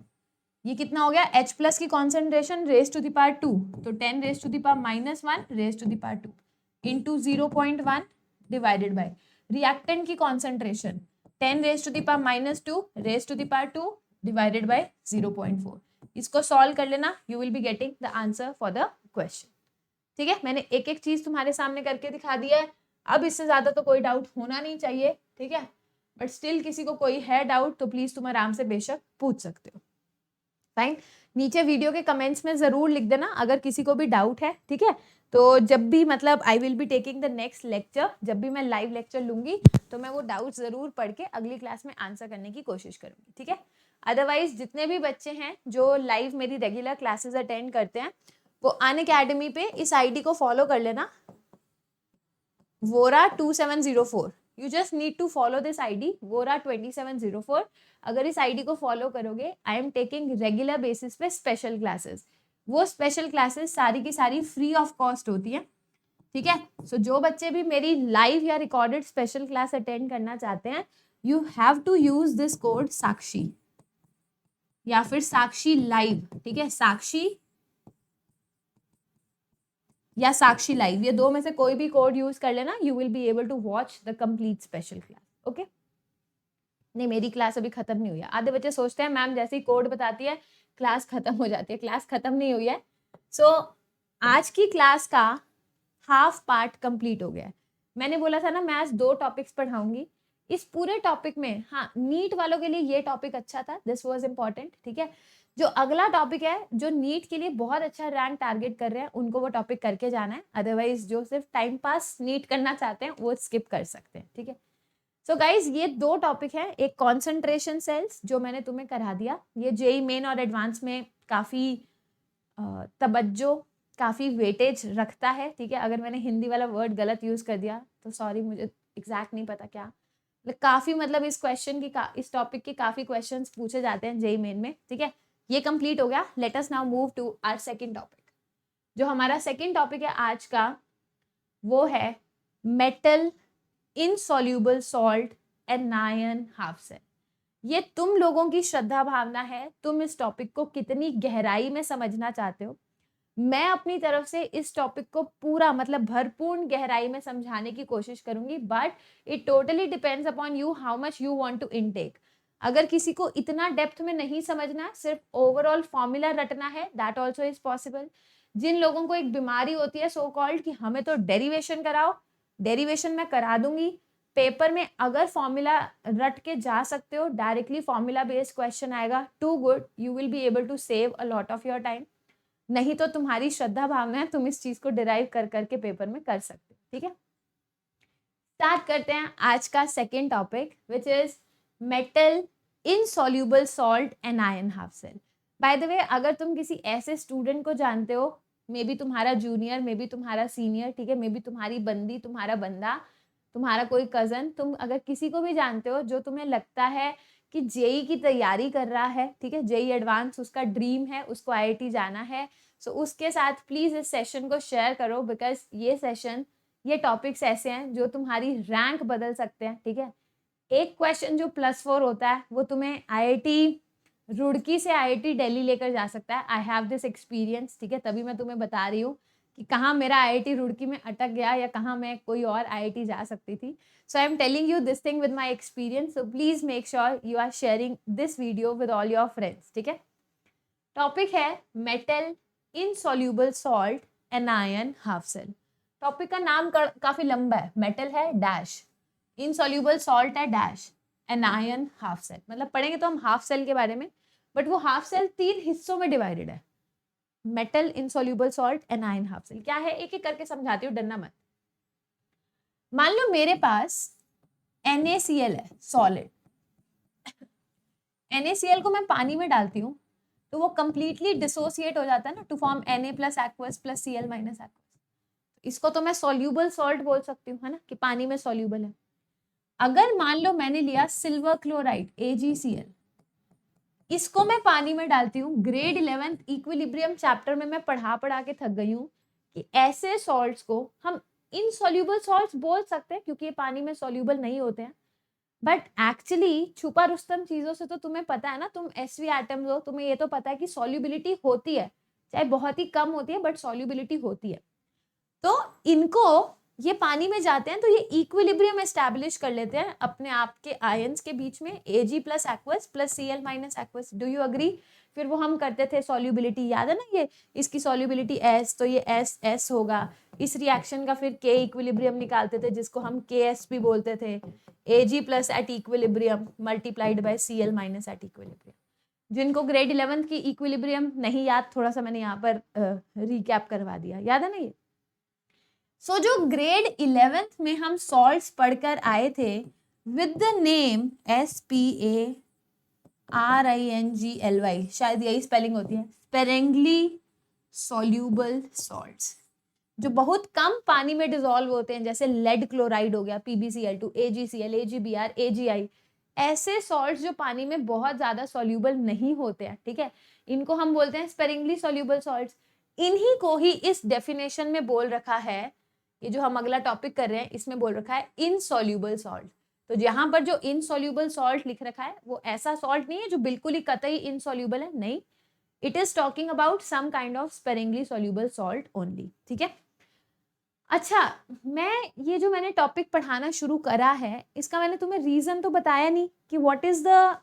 ये कितना हो गया? H प्लस की concentration raise to the power 2, तो 10⁻⁻1 raise to the power 2 into 0.1 divided by reactant की concentration 10⁻⁻2 raise to the power 2 divided by 0.4। इसको सॉल्व कर लेना, you will be getting the answer for the question, ठीक है। मैंने एक एक चीज तुम्हारे सामने करके दिखा दी है, अब इससे ज्यादा तो कोई डाउट होना नहीं चाहिए, ठीक है, बट स्टिल किसी को कोई है डाउट तो प्लीज तुम आराम से बेशक पूछ सकते हो। फाइन, नीचे वीडियो के कमेंट्स में जरूर लिख देना अगर किसी को भी डाउट है, ठीक है। तो जब भी मतलब I will be taking the next lecture, जब भी मैं लाइव लेक्चर लूंगी तो मैं वो डाउट जरूर पढ़ के अगली क्लास में आंसर करने की कोशिश करूंगी, ठीक है। अदरवाइज जितने भी बच्चे हैं जो लाइव मेरी रेगुलर क्लासेस अटेंड करते हैं वो अनअकैडमी पे इस आईडी को फॉलो कर लेना, Vora2704। You just need to follow this ID Vora2704। अगर इस आईडी को फॉलो करोगे, I am taking regular basis पे स्पेशल क्लासेस। वो स्पेशल क्लासेस सारी की सारी फ्री ऑफ कॉस्ट होती है, ठीक है। सो जो बच्चे भी मेरी लाइव या रिकॉर्डेड स्पेशल क्लास अटेंड करना चाहते हैं, you have to use this code Sakshi या फिर साक्षी लाइव, ठीक है, साक्षी या साक्षी लाइव, ये दो में से कोई भी कोड यूज कर लेना, you will be able to watch the complete special class. Okay, नहीं मेरी क्लास अभी खत्म नहीं हुई है। आधे बच्चे सोचते हैं मैम जैसे ही कोड बताती है क्लास खत्म हो जाती है, क्लास खत्म नहीं हुई है। सो आज की क्लास का हाफ पार्ट कंप्लीट हो गया है। मैंने बोला था ना मैं आज 2 टॉपिक्स पढ़ाऊंगी इस पूरे टॉपिक में। हाँ, नीट वालों के लिए ये टॉपिक अच्छा था, दिस वाज इम्पोर्टेंट, ठीक है। जो अगला टॉपिक है जो नीट के लिए बहुत अच्छा रैंक टारगेट कर रहे हैं उनको वो टॉपिक करके जाना है, अदरवाइज जो सिर्फ टाइम पास नीट करना चाहते हैं वो स्किप कर सकते हैं, ठीक है। सो गाइज ये 2 टॉपिक हैं, एक कॉन्सेंट्रेशन सेल्स जो मैंने तुम्हें करा दिया, ये जेई मेन और एडवांस में काफी तवज्जो काफी वेटेज रखता है, ठीक है। अगर मैंने हिंदी वाला वर्ड गलत यूज कर दिया तो सॉरी, मुझे एग्जैक्ट नहीं पता क्या, काफी मतलब इस क्वेश्चन की इस टॉपिक के काफी क्वेश्चंस पूछे जाते हैं जेई मेन में, ठीक है। ये कंप्लीट हो गया, let us now move to our second topic. जो हमारा सेकंड टॉपिक है आज का वो है metal insoluble salt anion half cell. ये तुम लोगों की श्रद्धा भावना है, तुम इस टॉपिक को कितनी गहराई में समझना चाहते हो। मैं अपनी तरफ से इस टॉपिक को पूरा मतलब भरपूर गहराई में समझाने की कोशिश करूंगी, but it totally depends upon you how much you want to intake. अगर किसी को इतना डेप्थ में नहीं समझना, सिर्फ ओवरऑल फॉर्मूला रटना है, दैट ऑल्सो इज पॉसिबल। जिन लोगों को एक बीमारी होती है सो कॉल्ड कि हमें तो डेरिवेशन कराओ, डेरिवेशन मैं करा दूंगी। पेपर में अगर फॉर्मूला रट के जा सकते हो, डायरेक्टली फॉर्मूला बेस्ड क्वेश्चन आएगा, too good, you will be able to save a lot of your time. नहीं तो तुम्हारी श्रद्धा भावना है, तुम इस चीज को डिराइव कर करके पेपर में कर सकते हो, ठीक है। स्टार्ट करते हैं आज का second topic which is metal insoluble salt anion half cell. By the way, अगर तुम किसी ऐसे स्टूडेंट को जानते हो, मे बी तुम्हारा जूनियर, मे बी तुम्हारा सीनियर, ठीक है, मे बी तुम्हारी बंदी, तुम्हारा बंदा, तुम्हारा कोई कजन, तुम अगर किसी को भी जानते हो जो तुम्हें लगता है कि जेई की तैयारी कर रहा है, ठीक है, जेई एडवांस उसका ड्रीम है, उसको आईआईटी जाना है, सो उसके साथ प्लीज इस सेशन को शेयर करो, बिकॉज ये सेशन, ये टॉपिक्स ऐसे हैं जो तुम्हारी रैंक बदल सकते हैं, ठीक है। एक क्वेश्चन जो +4 होता है वो तुम्हें आईआईटी रुड़की से आईआईटी दिल्ली लेकर जा सकता है। आई हैव दिस एक्सपीरियंस, ठीक है, तभी मैं तुम्हें बता रही हूँ कि कहाँ मेरा आईआईटी रुड़की में अटक गया या कहाँ मैं कोई और आईआईटी जा सकती थी। So I am telling you this thing with my experience, so please make sure you are sharing this video with all your friends, ठीक है। टॉपिक है metal insoluble salt anion half cell. Topic का नाम काफी लंबा है, मेटल है डैश, इनसॉल्यूबल सॉल्ट है डैश, एनायन हाफ सेल। मतलब पढ़ेंगे तो हम हाफ सेल के बारे में, बट वो हाफ सेल 3 हिस्सों में डिवाइडेड है। Metal insoluble salt anion half cell क्या है, एक एक करके समझाती हूँ, डरना मत। मान लो मेरे पास NaCl है सॉलिड, NaCl को मैं पानी में डालती हूँ तो वो कंप्लीटली डिसोसिएट हो जाता है ना, to form Na plus aqueous plus Cl minus aqueous. इसको तो मैं सॉल्यूबल सॉल्ट बोल सकती हूँ, है ना, कि पानी में सॉल्यूबल है। अगर मान लो मैंने लिया सिल्वर क्लोराइड AgCl, इसको मैं पानी में डालती हूँ। ग्रेड 11 इक्विलिब्रियम चैप्टर में मैं पढ़ा के थक गई हूँ कि ऐसे सॉल्ट्स को हम इनसॉल्यूबल सॉल्ट्स बोल सकते हैं क्योंकि ये पानी में सॉल्यूबल नहीं होते हैं, बट एक्चुअली छुपा रुस्तम चीजों से तो तुम्हें पता है ना, तुम SV एटम्स हो, तुम्हें ये तो पता है कि सॉल्युबिलिटी होती है, चाहे बहुत ही कम होती है बट सॉल्युबिलिटी होती है। तो इनको ये पानी में जाते हैं तो ये इक्विलिब्रियम एस्टैब्लिश कर लेते हैं अपने आप के आयंस के बीच में, Ag plus aqueous plus Cl minus aqueous. Do you agree? फिर वो हम करते थे सॉल्युबिलिटी, याद है ना, ये इसकी सॉल्युबिलिटी S, तो ये S होगा। इस रिएक्शन का फिर K इक्विलिब्रियम निकालते थे जिसको हम KS भी बोलते थे। Ag plus at equilibrium multiplied by Cl minus at equilibrium. जिनको ग्रेड 11th की इक्विलिब्रियम नहीं याद, थोड़ा सा मैंने यहाँ पर रिकैप करवा दिया, याद है ना ये। सो जो ग्रेड 11th में हम सॉल्ट्स पढ़कर आए थे विद द नेम SPaRingly, शायद यही स्पेलिंग होती है, स्पेरेंगली सॉल्यूबल सॉल्ट्स, जो बहुत कम पानी में डिसॉल्व होते हैं, जैसे लेड क्लोराइड हो गया, PbCl2, AgCl, AgBr, AgI, ऐसे सॉल्ट्स जो पानी में बहुत ज्यादा सॉल्यूबल नहीं होते हैं, ठीक है, इनको हम बोलते हैं स्पेरेंगली सॉल्यूबल सॉल्ट्स। इन्हीं को ही इस डेफिनेशन में बोल रखा है, ये जो हम अगला टॉपिक कर रहे हैं इसमें बोल रखा है इनसॉल्यूबल सॉल्ट। तो यहाँ पर जो इनसॉल्यूबल सॉल्ट लिख रखा है वो ऐसा सॉल्ट नहीं है जो बिल्कुल ही कतई इनसॉल्यूबल है, नहीं, it is talking about some kind of sparingly soluble salt only, ठीक है। अच्छा, ये जो मैंने टॉपिक पढ़ाना शुरू करा है इसका मैंने तुम्हें रीजन तो बताया नहीं कि what is the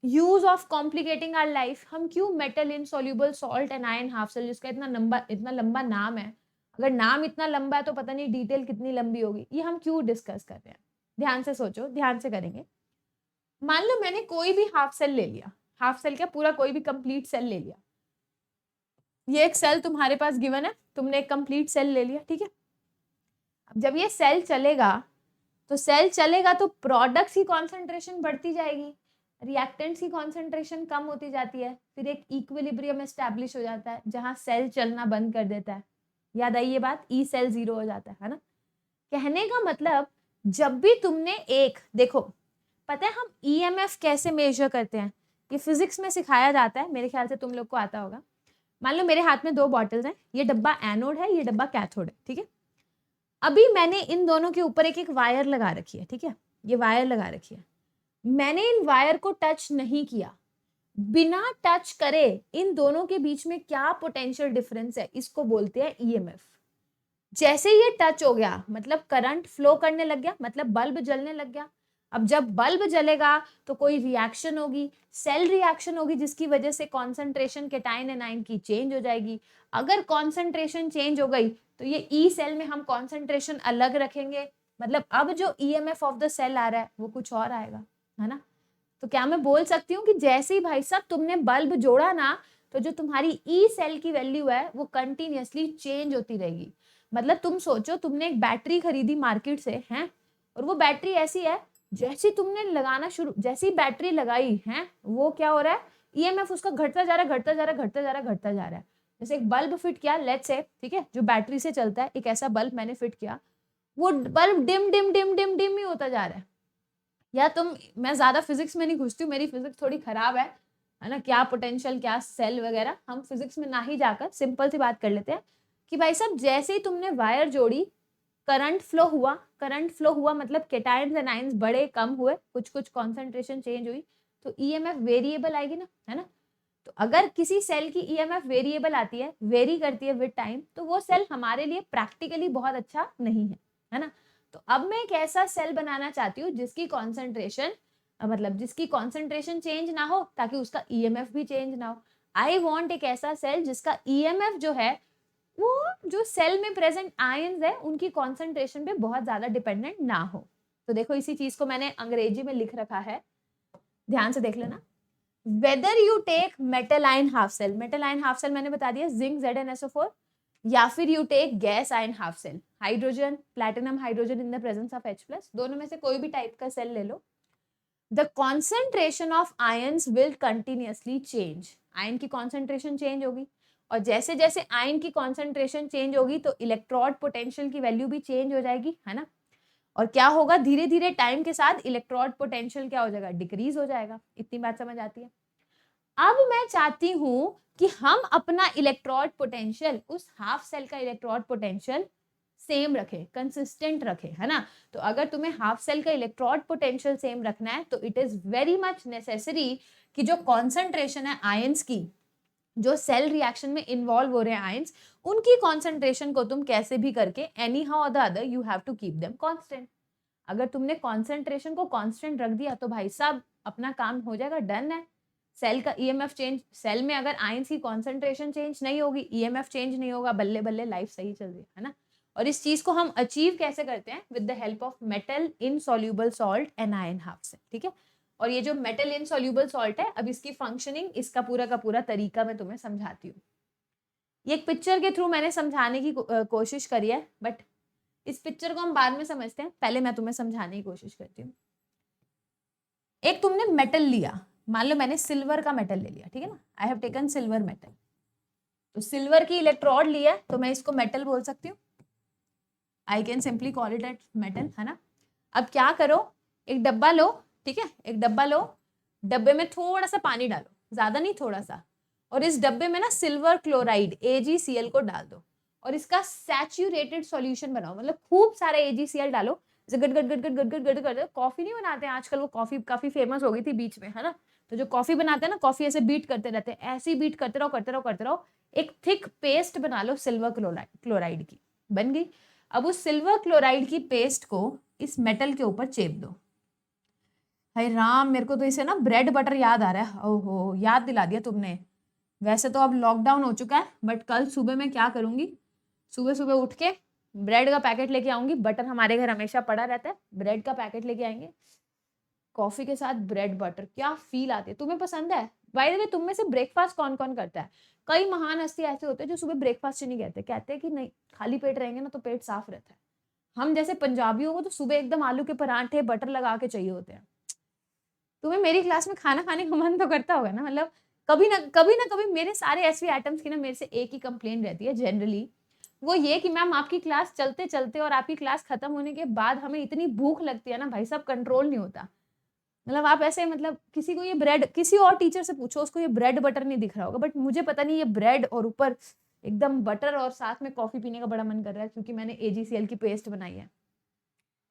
use of complicating our life. हम क्यों metal insoluble salt and ion half cell, जिसका इतना लंबा नाम है, अगर नाम इतना लंबा है तो पता नहीं डिटेल कितनी लंबी होगी, ये हम क्यों डिस्कस कर रहे हैं। ध्यान से सोचो, ध्यान से करेंगे। मान लो मैंने कोई भी हाफ सेल ले लिया, हाफ सेल क्या, पूरा कोई भी कंप्लीट सेल ले लिया। ये एक सेल तुम्हारे पास गिवन है, तुमने एक कंप्लीट सेल ले लिया, ठीक है। अब जब ये सेल चलेगा तो प्रोडक्ट्स की कॉन्सेंट्रेशन बढ़ती जाएगी, रिएक्टेंट्स की कॉन्सेंट्रेशन कम होती जाती है, फिर एक इक्विलिब्रियम एस्टैब्लिश हो जाता है जहां सेल चलना बंद कर देता है। याद आई ये बात, ई सेल 0 हो जाता है ना। कहने का मतलब जब भी तुमने एक, देखो पता है हम EMF कैसे मेजर करते हैं, ये फिजिक्स में सिखाया जाता है, मेरे ख्याल से तुम लोग को आता होगा। मान लो मेरे हाथ में 2 बॉटल्स हैं, ये डब्बा एनोड है, ये डब्बा कैथोड है, ठीक है। अभी मैंने इन दोनों के ऊपर एक वायर लगा रखी है, ठीक है, ये वायर लगा रखी है, मैंने इन वायर को टच नहीं किया, बिना टच करे इन दोनों के बीच में क्या पोटेंशियल डिफरेंस है, इसको बोलते हैं EMF। जैसे ये टच हो गया मतलब करंट फ्लो करने लग गया, मतलब बल्ब जलने लग गया। अब जब बल्ब जलेगा तो कोई रिएक्शन होगी, सेल रिएक्शन होगी, जिसकी वजह से कॉन्सेंट्रेशन केटाइन एनाइन की चेंज हो जाएगी। अगर कॉन्सेंट्रेशन चेंज हो गई तो ये ई सेल में हम कॉन्सेंट्रेशन अलग रखेंगे, मतलब अब जो EMF ऑफ द सेल आ रहा है वो कुछ और आएगा, है ना। तो क्या मैं बोल सकती हूँ कि जैसे ही भाई साहब तुमने बल्ब जोड़ा ना, तो जो तुम्हारी ई सेल की वैल्यू है वो कंटिन्यूअसली चेंज होती रहेगी। मतलब तुम सोचो, तुमने एक बैटरी खरीदी मार्केट से, हैं, और वो बैटरी ऐसी है, जैसे तुमने लगाना शुरू, जैसी बैटरी लगाई है, वो क्या हो रहा है, EMF उसका घटता जा रहा है, घटता जा रहा है, घटता जा रहा है, घटता जा रहा है। जैसे एक बल्ब फिट किया, लेट्स से, ठीक है, जो बैटरी से चलता है, एक ऐसा बल्ब मैंने फिट किया, वो bulb dim dim dim dim dim ही होता जा रहा है। या मैं ज्यादा फिजिक्स में नहीं घुसती हूँ, मेरी फिजिक्स थोड़ी खराब है ना, क्या पोटेंशियल क्या सेल वगैरह, हम फिजिक्स में ना ही जाकर सिंपल सी बात कर लेते हैं कि भाई साहब जैसे ही तुमने वायर जोड़ी, करंट फ्लो हुआ मतलब केटायंस एंड आयंस बढ़े कम हुए, कुछ कुछ कॉन्सेंट्रेशन चेंज हुई, तो EMF वेरिएबल आएगी ना, है ना। तो अगर किसी सेल की EMF वेरिएबल आती है, वेरी करती है विद टाइम, तो वो सेल हमारे लिए प्रैक्टिकली बहुत अच्छा नहीं है ना। तो अब मैं एक ऐसा सेल बनाना चाहती हूँ जिसकी कॉन्सेंट्रेशन चेंज ना हो, ताकि उसका EMF भी चेंज ना हो। आई वॉन्ट एक ऐसा सेल जिसका EMF जो है वो जो सेल में प्रेजेंट आयंस है उनकी कॉन्सेंट्रेशन पे बहुत ज्यादा डिपेंडेंट ना हो। तो देखो इसी चीज को मैंने अंग्रेजी में लिख रखा है, ध्यान से देख लेना। Whether you take metal ion half cell, metal ion half cell मैंने बता दिया जिंक ZnSO4, या फिर you take gas ion half cell, hydrogen platinum hydrogen in the presence of H+, दोनों में से कोई भी टाइप का सेल ले लो। The concentration of ions will continuously change, ion की कॉन्सेंट्रेशन चेंज होगी, और जैसे जैसे आयन की कॉन्सेंट्रेशन चेंज होगी तो इलेक्ट्रोड पोटेंशियल की वैल्यू भी चेंज हो जाएगी, है ना। और क्या होगा, धीरे धीरे टाइम के साथ इलेक्ट्रोड पोटेंशियल क्या हो जाएगा, डिक्रीज हो जाएगा। इतनी बात समझ आती है। अब मैं चाहती हूं कि हम अपना इलेक्ट्रोड पोटेंशियल, उस हाफ सेल का इलेक्ट्रोड पोटेंशियल सेम रखे, कंसिस्टेंट रखे, है ना। तो अगर तुम्हें हाफ सेल का इलेक्ट्रोड पोटेंशियल सेम रखना है तो it is very much necessary कि जो कॉन्सेंट्रेशन है आयंस की जो सेल रिएक्शन में इन्वॉल्व हो रहे हैं आयंस, उनकी कॉन्सेंट्रेशन को तुम कैसे भी करके एनी हाउ और the other you have to keep them constant. अगर तुमने कॉन्सेंट्रेशन को कांस्टेंट रख दिया तो भाई साहब अपना काम हो जाएगा, डन है। सेल का ईएमएफ चेंज, सेल में अगर आयंस की कॉन्सेंट्रेशन चेंज नहीं होगी, ईएमएफ चेंज नहीं होगा, बल्ले बल्ले लाइफ सही चल रही है ना। और इस चीज को हम अचीव कैसे करते हैं? With the help of metal insoluble salt anion half cell, ठीक है। और ये जो मेटल इनसॉल्युबल सॉल्ट है, अब इसकी फंक्शनिंग, इसका पूरा का पूरा तरीका मैं तुम्हें समझाती हूँ। ये एक पिक्चर के थ्रू मैंने समझाने की कोशिश करी है, बट इस पिक्चर को हम बाद में समझते हैं, पहले मैं तुम्हें समझाने की कोशिश करती हूँ। एक तुमने मेटल लिया, मान लो मैंने सिल्वर का मेटल ले लिया, ठीक है ना, I have taken silver metal. तो सिल्वर की इलेक्ट्रोड लिया तो मैं इसको मेटल बोल सकती हूँ, I can simply call it at metal, है ना। अब क्या करो, एक डब्बा लो, ठीक है, एक डब्बा लो, डब्बे में थोड़ा सा पानी डालो, ज्यादा नहीं थोड़ा सा, और इस डब्बे में ना सिल्वर क्लोराइड AgCl को डाल दो और इसका सैचुरेटेड सॉल्यूशन बनाओ, मतलब खूब सारे AgCl डालो, जैसे गट गट गट गट गट गट गट गट। कॉफी नहीं बनाते हैं आजकल, वो कॉफी काफी फेमस हो गई थी बीच में, है ना। तो जो कॉफी बनाते हैं ना, कॉफी ऐसे बीट करते रहते हैं, ऐसे ही बीट करते रहो करते रहो करते रहो, एक थिक पेस्ट बना लो सिल्वर क्लोराइड की, बन गई। अब उस सिल्वर क्लोराइड की पेस्ट को इस मेटल के ऊपर चेप दो। हाय राम, मेरे को तो इसे ना ब्रेड बटर याद आ रहा है, ओहो याद दिला दिया तुमने। वैसे तो अब लॉकडाउन हो चुका है, बट कल सुबह मैं क्या करूंगी, सुबह सुबह उठ के ब्रेड का पैकेट लेके आऊंगी, बटर हमारे घर हमेशा पड़ा रहता है, ब्रेड का पैकेट लेके आएंगे, कॉफी के साथ ब्रेड बटर, क्या फील आती है। तुम्हें पसंद है? बाय द वे, तुम में से ब्रेकफास्ट कौन कौन करता है? कई महान हस्ती ऐसे होते हैं जो सुबह ब्रेकफास्ट से नहीं कहते, कहते हैं कि नहीं खाली पेट रहेंगे ना तो पेट साफ रहता है। हम जैसे पंजाबियों को तो सुबह एकदम आलू के परांठे बटर लगा के चाहिए होते हैं। तुम्हें मेरी क्लास में खाना खाने का मन तो करता होगा ना, मतलब कभी ना कभी मेरे सारे ऐसे आइटम्स की ना मेरे से एक ही कंप्लेन रहती है जनरली, वो ये कि मैम आपकी क्लास चलते चलते और आपकी क्लास खत्म होने के बाद हमें इतनी भूख लगती है ना भाई साहब, कंट्रोल नहीं होता। मतलब आप ऐसे, मतलब किसी को ये ब्रेड, किसी और टीचर से पूछो उसको ये ब्रेड बटर नहीं दिख रहा होगा, बट मुझे पता नहीं, ये ब्रेड और ऊपर एकदम बटर और साथ में कॉफी पीने का बड़ा मन कर रहा है क्योंकि मैंने AgCl की पेस्ट बनाई है।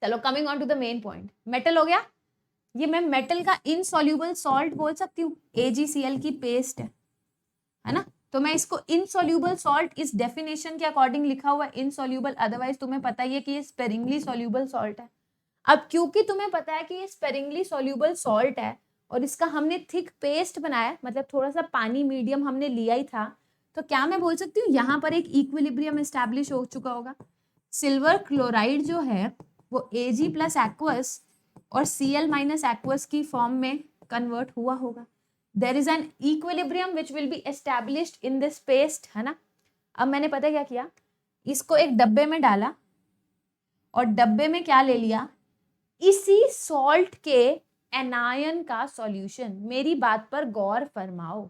चलो coming on to the main point, metal हो गया, ये मैं मेटल का इनसॉल्युबल सॉल्ट बोल सकती हूँ, AgCl की पेस्ट है ना। तो मैं इसको इनसॉल्युबल सॉल्ट इस डेफिनेशन के अकॉर्डिंग लिखा हुआ है इनसॉल्युबल, अदरवाइज तुम्हें पता ही है कि ये स्पेरिंगली सॉल्युबल सॉल्ट है। अब क्योंकि तुम्हें पता है कि ये स्पेरिंगली सॉल्युबल सॉल्ट है और इसका हमने थिक पेस्ट बनाया, मतलब थोड़ा सा पानी मीडियम हमने लिया ही था, तो क्या मैं बोल सकती हूँ यहाँ पर एक इक्विलिब्रियम एस्टैब्लिश हो चुका होगा। सिल्वर क्लोराइड जो है वो Ag प्लस एक्वस और Cl माइनस एक्वस की फॉर्म में कन्वर्ट हुआ होगा। There is an equilibrium which will be established in this paste, है ना। अब मैंने पता क्या किया, इसको एक डब्बे में डाला और डब्बे में क्या ले लिया, इसी सॉल्ट के एनायन का सॉल्यूशन। मेरी बात पर गौर फरमाओ,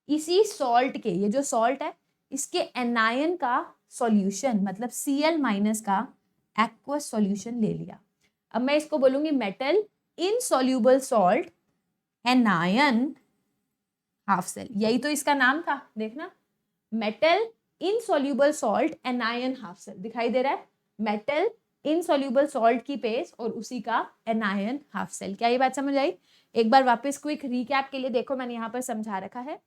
इसी सॉल्ट के, ये जो सॉल्ट है इसके एनायन का सॉल्यूशन, मतलब Cl माइनस का एक्वस सॉल्यूशन ले लिया। अब मैं इसको बोलूंगी metal insoluble salt anion half cell, यही तो इसका नाम था, देखना, metal insoluble salt anion half cell, दिखाई दे रहा है, मेटल इनसॉल्युबल सॉल्ट की पेस्ट और उसी का एनायन हाफ सेल। क्या ये बात समझ आई? एक बार वापस क्विक रिकैप के लिए देखो, मैंने यहाँ पर समझा रखा है।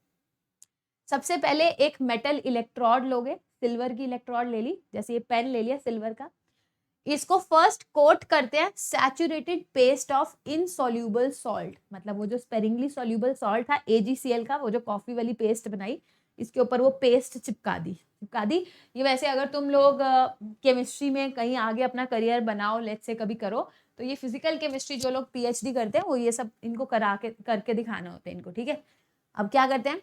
सबसे पहले एक मेटल इलेक्ट्रोड लोगे, सिल्वर की इलेक्ट्रोड ले ली, जैसे ये पेन ले लिया सिल्वर का, इसको फर्स्ट कोट करते हैं saturated paste of insoluble salt, मतलब वो जो स्पेरिंगली सॉल्युबल सॉल्ट था AgCl का, वो जो कॉफी वाली पेस्ट बनाई, इसके ऊपर वो पेस्ट चिपका दी। ये वैसे अगर तुम लोग केमिस्ट्री में कहीं आगे अपना करियर बनाओ, लेट्स से कभी करो, तो ये फिजिकल केमिस्ट्री जो लोग PhD करते हैं वो ये सब इनको करके दिखाना होता है इनको, ठीक है। अब क्या करते हैं,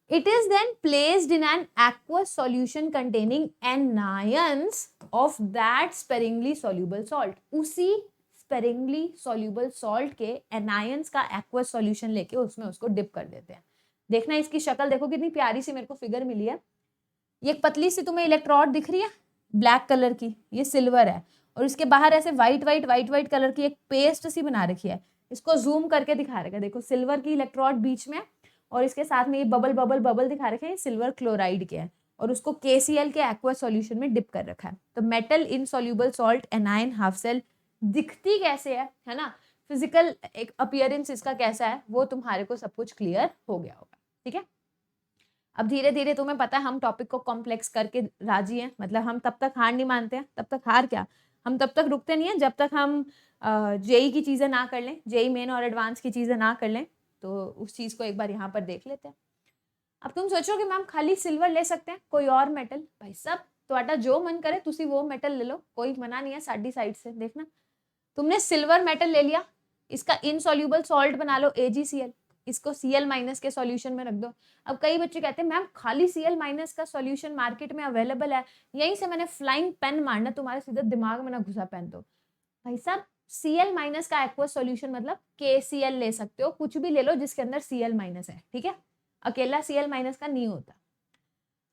it is then placed in an aqueous solution containing anions of that sparingly soluble salt। उसी sparingly soluble salt के anions का aqueous solution लेके उसमें उसको डिप कर देते हैं। देखना इसकी शक्ल देखो कितनी प्यारी सी मेरे को फिगर मिली है। ये एक पतली सी तुम्हें इलेक्ट्रोड दिख रही है ब्लैक कलर की, ये सिल्वर है, और इसके बाहर ऐसे वाइट कलर की एक पेस्ट सी बना रखी है। इसको जूम करके दिखा रखा है, देखो सिल्वर की इलेक्ट्रोड बीच में और इसके साथ में ये बबल दिखा रखे हैं, सिल्वर क्लोराइड के हैं और उसको KCl के एक्वस सॉल्यूशन में डिप कर रखा है। तो metal insoluble salt anion half cell दिखती कैसे है ना, फिजिकल एक अपीयरेंस इसका कैसा है वो तुम्हारे को सब कुछ क्लियर हो गया होगा, ठीक है। अब धीरे धीरे तुम्हें पता है हम टॉपिक को कॉम्प्लेक्स करके राजी हैं, मतलब हम तब तक हार नहीं मानते हैं, तब तक हार क्या, हम तब तक रुकते नहीं हैं जब तक हम जेई की चीज़ें ना कर लें, जेई मेन और एडवांस की चीज़ें ना कर लें। तो उस चीज़ को एक बार यहाँ पर देख लेते हैं। अब तुम सोचो कि मैम खाली सिल्वर ले सकते हैं, कोई और मेटल? भाई साहब ਤੁਹਾਡਾ जो मन करे तुसी वो मेटल ले लो, कोई मना नहीं है साडी साइड से। देखना तुमने सिल्वर मेटल ले लिया, इसका इनसॉल्यूबल सॉल्ट बना लो AgCl, इसको Cl माइनस के सॉल्यूशन में रख दो। अब कई बच्चे कहते हैं मैम खाली Cl माइनस का सॉल्यूशन मार्केट में अवेलेबल है, यहीं से मैंने फ्लाइंग पेन मारना, तुम्हारे सीधे दिमाग में ना घुसा पेन। तो भाई साहब Cl माइनस का एक्वस सॉल्यूशन मतलब KCl ले सकते हो, कुछ भी ले लो जिसके अंदर Cl माइनस है, ठीक है, अकेला Cl माइनस का नहीं होता।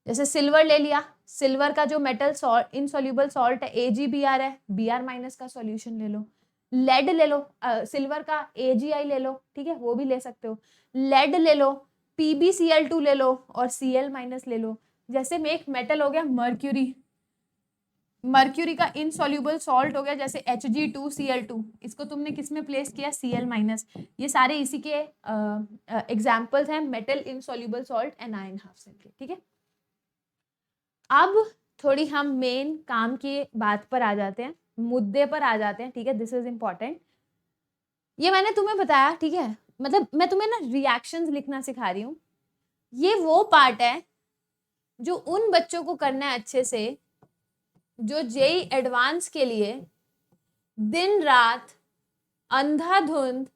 जैसे सिल्वर ले लिया, सिल्वर का जो मेटल सॉल्ट इनसॉल्यूबल सॉल्ट है AgBr है, Br माइनस का सॉल्यूशन ले लो। लेड ले लो, सिल्वर का AgI ले लो, ठीक है, वो भी ले सकते हो। लेड ले लो, PbCl2 ले लो और Cl माइनस ले लो। जैसे में एक मेटल हो गया मर्क्यूरी, मर्क्यूरी का इनसॉल्यूबल सॉल्ट हो गया जैसे Hg2Cl2, इसको तुमने किस में प्लेस किया, Cl माइनस। ये सारे इसी के एग्जाम्पल्स हैं metal insoluble salt anion half cell के, ठीक है। अब थोड़ी हम मेन काम की बात पर आ जाते हैं, मुद्दे पर आ जाते हैं, ठीक है, दिस इज इम्पॉर्टेंट। ये मैंने तुम्हें बताया, ठीक है, मतलब मैं तुम्हें ना रिएक्शंस लिखना सिखा रही हूँ। ये वो पार्ट है जो उन बच्चों को करना है अच्छे से जो जेई एडवांस के लिए दिन रात अंधाधुंध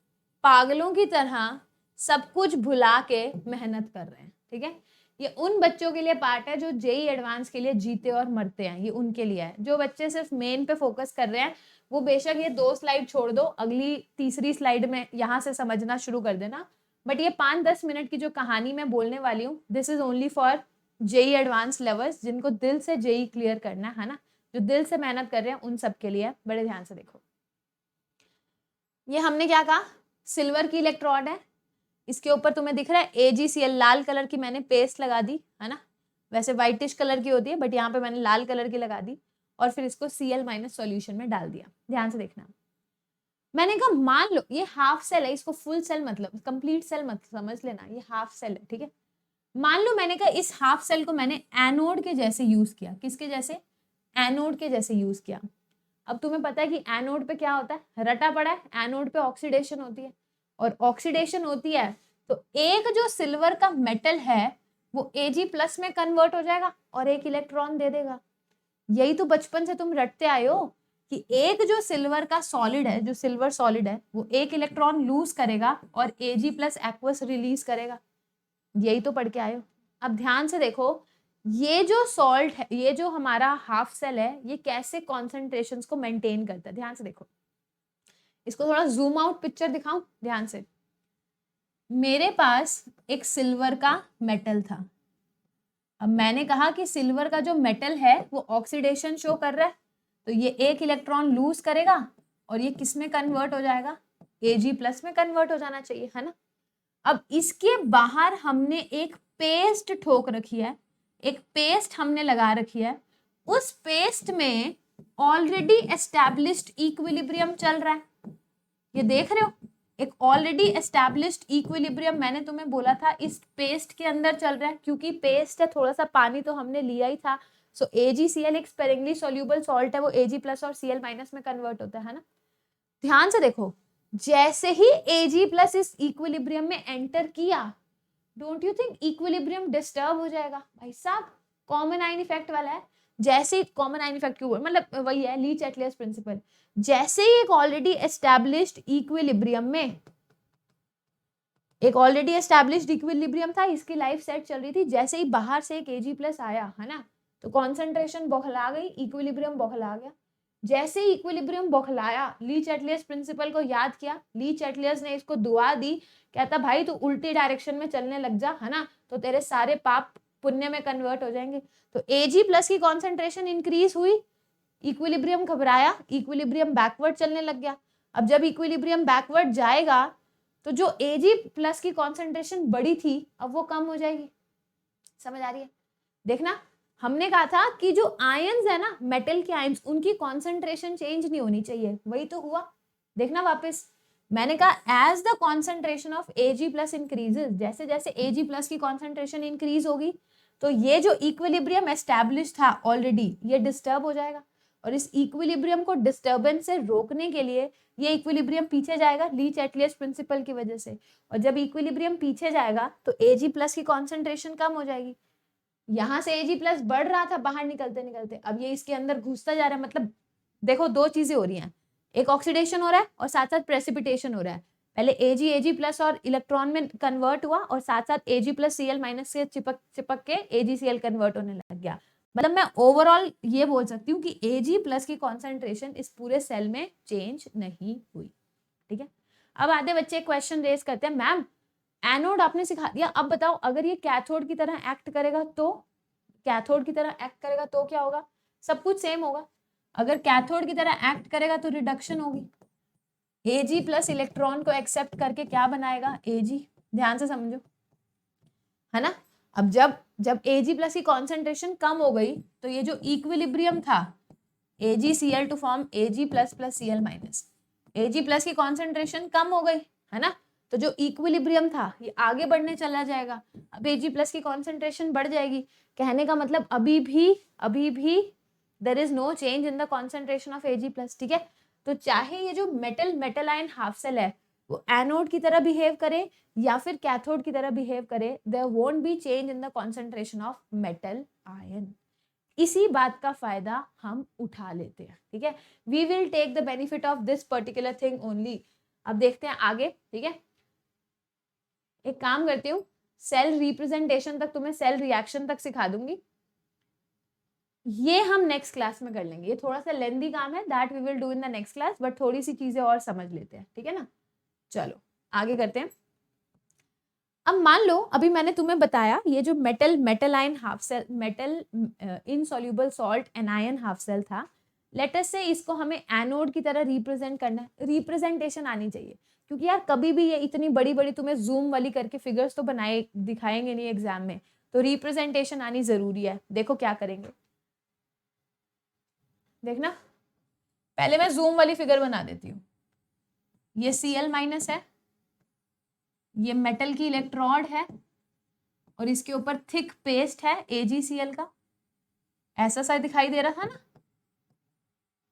पागलों की तरह सब कुछ भुला के मेहनत कर रहे हैं, ठीक है। ये उन बच्चों के लिए पार्ट है जो जेई एडवांस के लिए जीते और मरते हैं, ये उनके लिए है। जो बच्चे सिर्फ मेन पे फोकस कर रहे हैं वो बेशक ये 2 स्लाइड छोड़ दो, अगली तीसरी स्लाइड में यहाँ से समझना शुरू कर देना। बट ये 5-10 मिनट की जो कहानी मैं बोलने वाली हूँ, this is only for JEE advance levels, जिनको दिल से जेई क्लियर करना है ना, जो दिल से मेहनत कर रहे हैं उन सब के लिए। बड़े ध्यान से देखो, ये हमने क्या कहा, सिल्वर की इलेक्ट्रोड है, इसके ऊपर तुम्हें दिख रहा है AgCl, लाल कलर की मैंने पेस्ट लगा दी है ना, वैसे व्हाइटिश कलर की होती है बट यहाँ पे मैंने लाल कलर की लगा दी, और फिर इसको Cl माइनस सॉल्यूशन में डाल दिया। ध्यान से देखना, मैंने कहा मान लो ये हाफ सेल है, इसको फुल सेल मतलब कंप्लीट सेल मत समझ लेना, ये हाफ सेल है, ठीक है। मान लो मैंने कहा इस हाफ सेल को मैंने एनोड के जैसे यूज किया, किसके जैसे, एनोड के जैसे यूज किया। अब तुम्हें पता है कि एनोड पे क्या होता है, रटा पड़ा है, एनोड पे ऑक्सीडेशन होती है, और ऑक्सीडेशन होती है तो एक जो सिल्वर का मेटल है वो Ag+ में कन्वर्ट हो जाएगा और एक इलेक्ट्रॉन दे देगा। यही तो बचपन से तुम रटते आए हो कि एक जो सिल्वर का सॉलिड है, जो सिल्वर सॉलिड है वो एक इलेक्ट्रॉन लूज करेगा और Ag+ एक्वस रिलीज करेगा, यही तो पढ़ के आए हो। अब ध्यान से देखो, ये जो सॉल्ट है, ये जो हमारा हाफ सेल है, ये कैसे कॉन्सेंट्रेशंस को मेंटेन करता है। ध्यान से देखो, इसको थोड़ा जूम आउट पिक्चर दिखाऊं ध्यान से। मेरे पास एक सिल्वर का मेटल था, अब मैंने कहा कि सिल्वर का जो मेटल है वो ऑक्सीडेशन शो कर रहा है, तो ये एक इलेक्ट्रॉन लूज करेगा और ये किस में कन्वर्ट हो जाएगा, Ag+ में कन्वर्ट हो जाना चाहिए, है ना। अब इसके बाहर हमने एक पेस्ट ठोक रखी है, एक पेस्ट हमने लगा रखी है, उस पेस्ट में ऑलरेडी एस्टैब्लिश्ड इक्विलिब्रियम चल रहा है, ये देख रहे हो, एक ऑलरेडी एस्टैब्लिश्ड इक्विलिब्रियम मैंने तुम्हें बोला था इस पेस्ट के अंदर चल रहा है, क्योंकि पेस्ट है, थोड़ा सा पानी तो हमने लिया ही था। सो AgCl एक स्पेरिंगली सॉल्यूबल सॉल्ट है, वो Ag+ और Cl- में कन्वर्ट होता है ना। ध्यान से देखो, जैसे ही Ag+ इस इक्विलिब्रियम में एंटर किया, don't you think equilibrium disturb हो जाएगा। भाई साहब कॉमन आयन इफेक्ट वाला है, जैसे ही कॉमन आयन इफेक्ट क्यों, मतलब वही है ली-चैटलियस प्रिंसिपल, जैसे ही एक ऑलरेडी एस्टैब्लिश्ड इक्विलिब्रियम में, एक ऑलरेडी एस्टैब्लिश्ड इक्विलिब्रियम था, इसकी लाइफ सेट चल रही थी, जैसे ही बाहर से एक Ag+ आया है ना, तो कॉन्सेंट्रेशन बौखला गई, इक्विलिब्रियम बौखला गया। जैसे ही इक्विलिब्रियम बौखलाया, ली-चैटलियस प्रिंसिपल को याद किया, ली-चैटलियस ने इसको दुआ दी, कहता भाई तू उल्टी डायरेक्शन में चलने लग जा, है ना, तो तेरे सारे पाप पुण्य में कन्वर्ट हो जाएंगे। तो Ag+ की कॉन्सेंट्रेशन इंक्रीज हुई, इक्विलिब्रियम घबराया, इक्विलिब्रियम बैकवर्ड चलने लग गया। अब जब इक्विलिब्रियम बैकवर्ड जाएगा तो जो Ag+ की कॉन्सेंट्रेशन बड़ी थी अब वो कम हो जाएगी। समझ आ रही है? देखना, हमने कहा था कि जो आयंस है ना, मेटल के आयंस, उनकी कॉन्सेंट्रेशन चेंज नहीं होनी चाहिए, वही तो हुआ। देखना वापस, मैंने कहा as the concentration of Ag plus increases, जैसे जैसे Ag प्लस की कॉन्सेंट्रेशन इंक्रीज होगी तो ये जो इक्विलिब्रियम एस्टैब्लिश था ऑलरेडी ये डिस्टर्ब हो जाएगा, और इस इक्विलिब्रियम को डिस्टर्बेंस से रोकने के लिए ये इक्विलिब्रियम पीछे जाएगा लीच एटलियस प्रिंसिपल की वजह से, और जब इक्विलिब्रियम पीछे जाएगा तो Ag प्लस की कॉन्सेंट्रेशन कम हो जाएगी। यहाँ से Ag प्लस बढ़ रहा था बाहर निकलते निकलते, अब ये इसके अंदर घुसता जा रहा है, मतलब देखो दो चीजें हो रही हैं, एक ऑक्सीडेशन हो रहा है और साथ साथ प्रेसिपिटेशन हो रहा है। पहले Ag प्लस और इलेक्ट्रॉन में कन्वर्ट हुआ और साथ साथ Ag प्लस Cl माइनस से चिपक चिपक के AgCl कन्वर्ट होने लग गया। मतलब मैं ओवरऑल ये बोल सकती हूँ कि Ag प्लस की कॉन्सेंट्रेशन इस पूरे सेल में चेंज नहीं हुई। ठीक है, अब आधे बच्चे क्वेश्चन रेज करते हैं, मैम एनोड आपने सिखा दिया, अब बताओ अगर ये कैथोड की तरह एक्ट करेगा तो, कैथोड की तरह एक्ट करेगा तो क्या होगा? सब कुछ सेम होगा। अगर कैथोड की तरह एक्ट करेगा तो रिडक्शन होगी, Ag प्लस इलेक्ट्रॉन को एक्सेप्ट करके क्या बनाएगा? Ag। ध्यान से समझो, है ना। अब जब जब Ag प्लस की कॉन्सेंट्रेशन कम हो गई तो ये जो इक्विलिब्रियम था AgCl to form Ag plus plus Cl minus, Ag plus की कॉन्सेंट्रेशन कम हो गई, है ना, तो जो इक्विलिब्रियम था ये आगे बढ़ने चला जाएगा, अब Ag प्लस की कॉन्सेंट्रेशन बढ़ जाएगी। कहने का मतलब अभी भी there is no change in the concentration of Ag plus. ठीक है, तो चाहे ये जो मेटल आयन हाफ सेल है वो एनोड की तरह बिहेव करे या फिर कैथोड की तरह बिहेव करे, there won't be change in the concentration of metal ion. इसी बात का फायदा हम उठा लेते हैं। ठीक है, we will take the benefit of this particular thing only. अब देखते हैं आगे। ठीक है, एक काम करती हूँ, सेल रिप्रेजेंटेशन तक तुम्हें सेल रिएक्शन तक सिखा दूंगी, ये हम नेक्स्ट क्लास में कर लेंगे। ये थोड़ा सा लेंदी काम है, that we will do in the next class, but थोड़ी सी चीजें और समझ लेते हैं। ठीक है ना, चलो आगे करते हैं। अब मान लो अभी मैंने तुम्हें बताया ये जो metal ion half cell, metal insoluble salt anion half cell था, लेट अस से इसको हमें एनोड की तरह रिप्रेजेंट करना है। रिप्रेजेंटेशन आनी चाहिए, क्योंकि यार कभी भी ये इतनी बड़ी बड़ी तुम्हें जूम वाली करके फिगर्स तो बनाए दिखाएंगे नहीं एग्जाम में, तो रिप्रेजेंटेशन आनी जरूरी है। देखो क्या करेंगे, देखना, पहले मैं जूम वाली फिगर बना देती हूँ। ये Cl माइनस है, ये मेटल की इलेक्ट्रोड है और इसके ऊपर थिक पेस्ट है AgCl का, ऐसा सा दिखाई दे रहा था ना,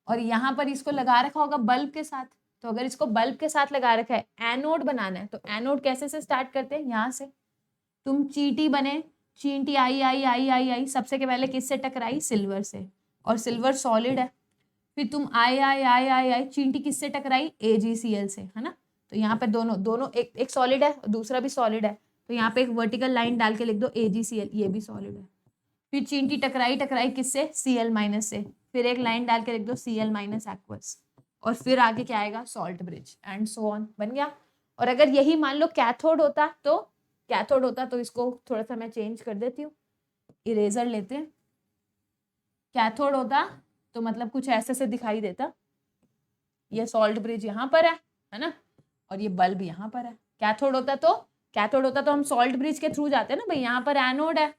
और यहाँ पर इसको लगा रखा होगा बल्ब के साथ। तो अगर इसको बल्ब के साथ लगा रखा है, एनोड बनाना है, तो एनोड कैसे से स्टार्ट करते हैं? यहाँ से तुम चींटी बने, चींटी आई आई आई आई आई, सबसे के पहले किससे टकराई? सिल्वर से, और सिल्वर सॉलिड है। फिर तुम आई आई आई आई आई, चींटी किससे टकराई? AgCl से, है ना। तो यहाँ पे दोनों दोनों एक सॉलिड है और दूसरा भी सॉलिड है, तो यहाँ पे एक वर्टिकल लाइन डाल के लिख दो AgCl, ये भी सॉलिड है। फिर चींटी टकराई किससे? Cl माइनस से, फिर एक लाइन डाल के लिख दो Cl माइनस एक्वस, और फिर आगे क्या आएगा? Salt bridge, and so on, बन गया। और अगर यही मान लो कैथोड होता तो इसको थोड़ा सा मैं चेंज कर देती हूँ, इरेजर लेते हैं। कैथोड होता तो मतलब कुछ ऐसे से दिखाई देता, ये सॉल्ट ब्रिज यहाँ पर है ना, और ये बल्ब यहाँ पर है। कैथोड होता तो हम सॉल्ट ब्रिज के थ्रू जाते हैं ना भाई, यहाँ पर एनोड है,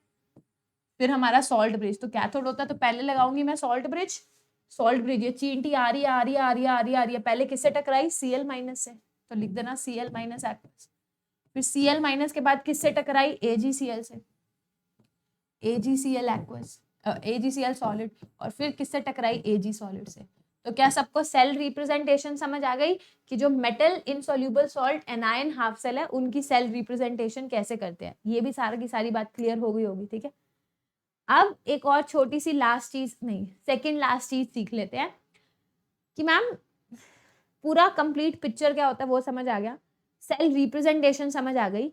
फिर हमारा सॉल्ट ब्रिज। तो कैथोड होता तो पहले लगाऊंगी मैं सॉल्ट ब्रिज, ये चींटी आ रही है, पहले किससे टकराई? Cl माइनस से, तो लिख देना Cl माइनस एक्वस। फिर Cl माइनस के बाद किससे टकराई? AgCl से, AgCl एक्वस, AgCl सॉलिड, और फिर किससे टकराई? Ag सॉलिड से। तो क्या सबको सेल रिप्रेजेंटेशन समझ आ गई कि जो metal insoluble salt anion half cell है उनकी सेल रिप्रेजेंटेशन कैसे करते हैं? ये भी सारा की सारी बात क्लियर हो गई होगी। ठीक है, अब एक और छोटी सी लास्ट चीज, नहीं सेकंड लास्ट चीज सीख लेते हैं कि मैम पूरा कंप्लीट पिक्चर क्या होता है वो समझ आ गया, सेल रिप्रेजेंटेशन समझ आ गई,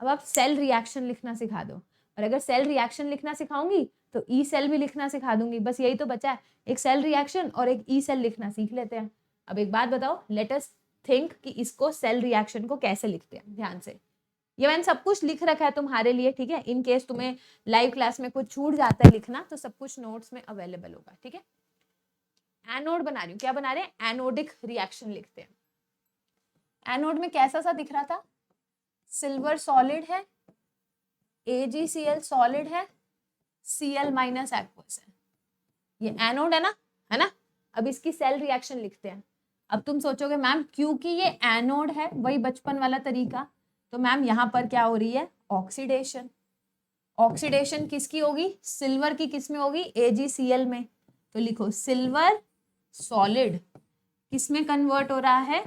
अब आप सेल रिएक्शन लिखना सिखा दो। और अगर सेल रिएक्शन लिखना सिखाऊंगी तो ई सेल भी लिखना सिखा दूंगी, बस यही तो बचा है, एक सेल रिएक्शन और एक ई सेल लिखना सीख लेते हैं। अब एक बात बताओ, लेट अस थिंक कि इसको सेल रिएक्शन को कैसे लिखते हैं। ध्यान से, ये मैंने सब कुछ लिख रखा है तुम्हारे लिए। ठीक है, इन केस तुम्हें लाइव क्लास में कुछ छूट जाता है लिखना तो सब कुछ नोट्स में अवेलेबल होगा। ठीक है, एनोड बना रही हूँ, क्या बना रहे हैं? एनोडिक रिएक्शन लिखते हैं। एनोड में कैसा सा दिख रहा था? सिल्वर सॉलिड है, AgCl सॉलिड है, Cl माइनस एक्वस है, ये एनोड है ना, है ना। अब इसकी सेल रिएक्शन लिखते हैं। अब तुम सोचोगे मैम क्योंकि ये एनोड है, वही बचपन वाला तरीका, तो मैम यहाँ पर क्या हो रही है, ऑक्सीडेशन। ऑक्सीडेशन किसकी होगी, सिल्वर की, किस में होगी, AgCl में। तो लिखो सिल्वर सॉलिड किस में कन्वर्ट हो रहा है,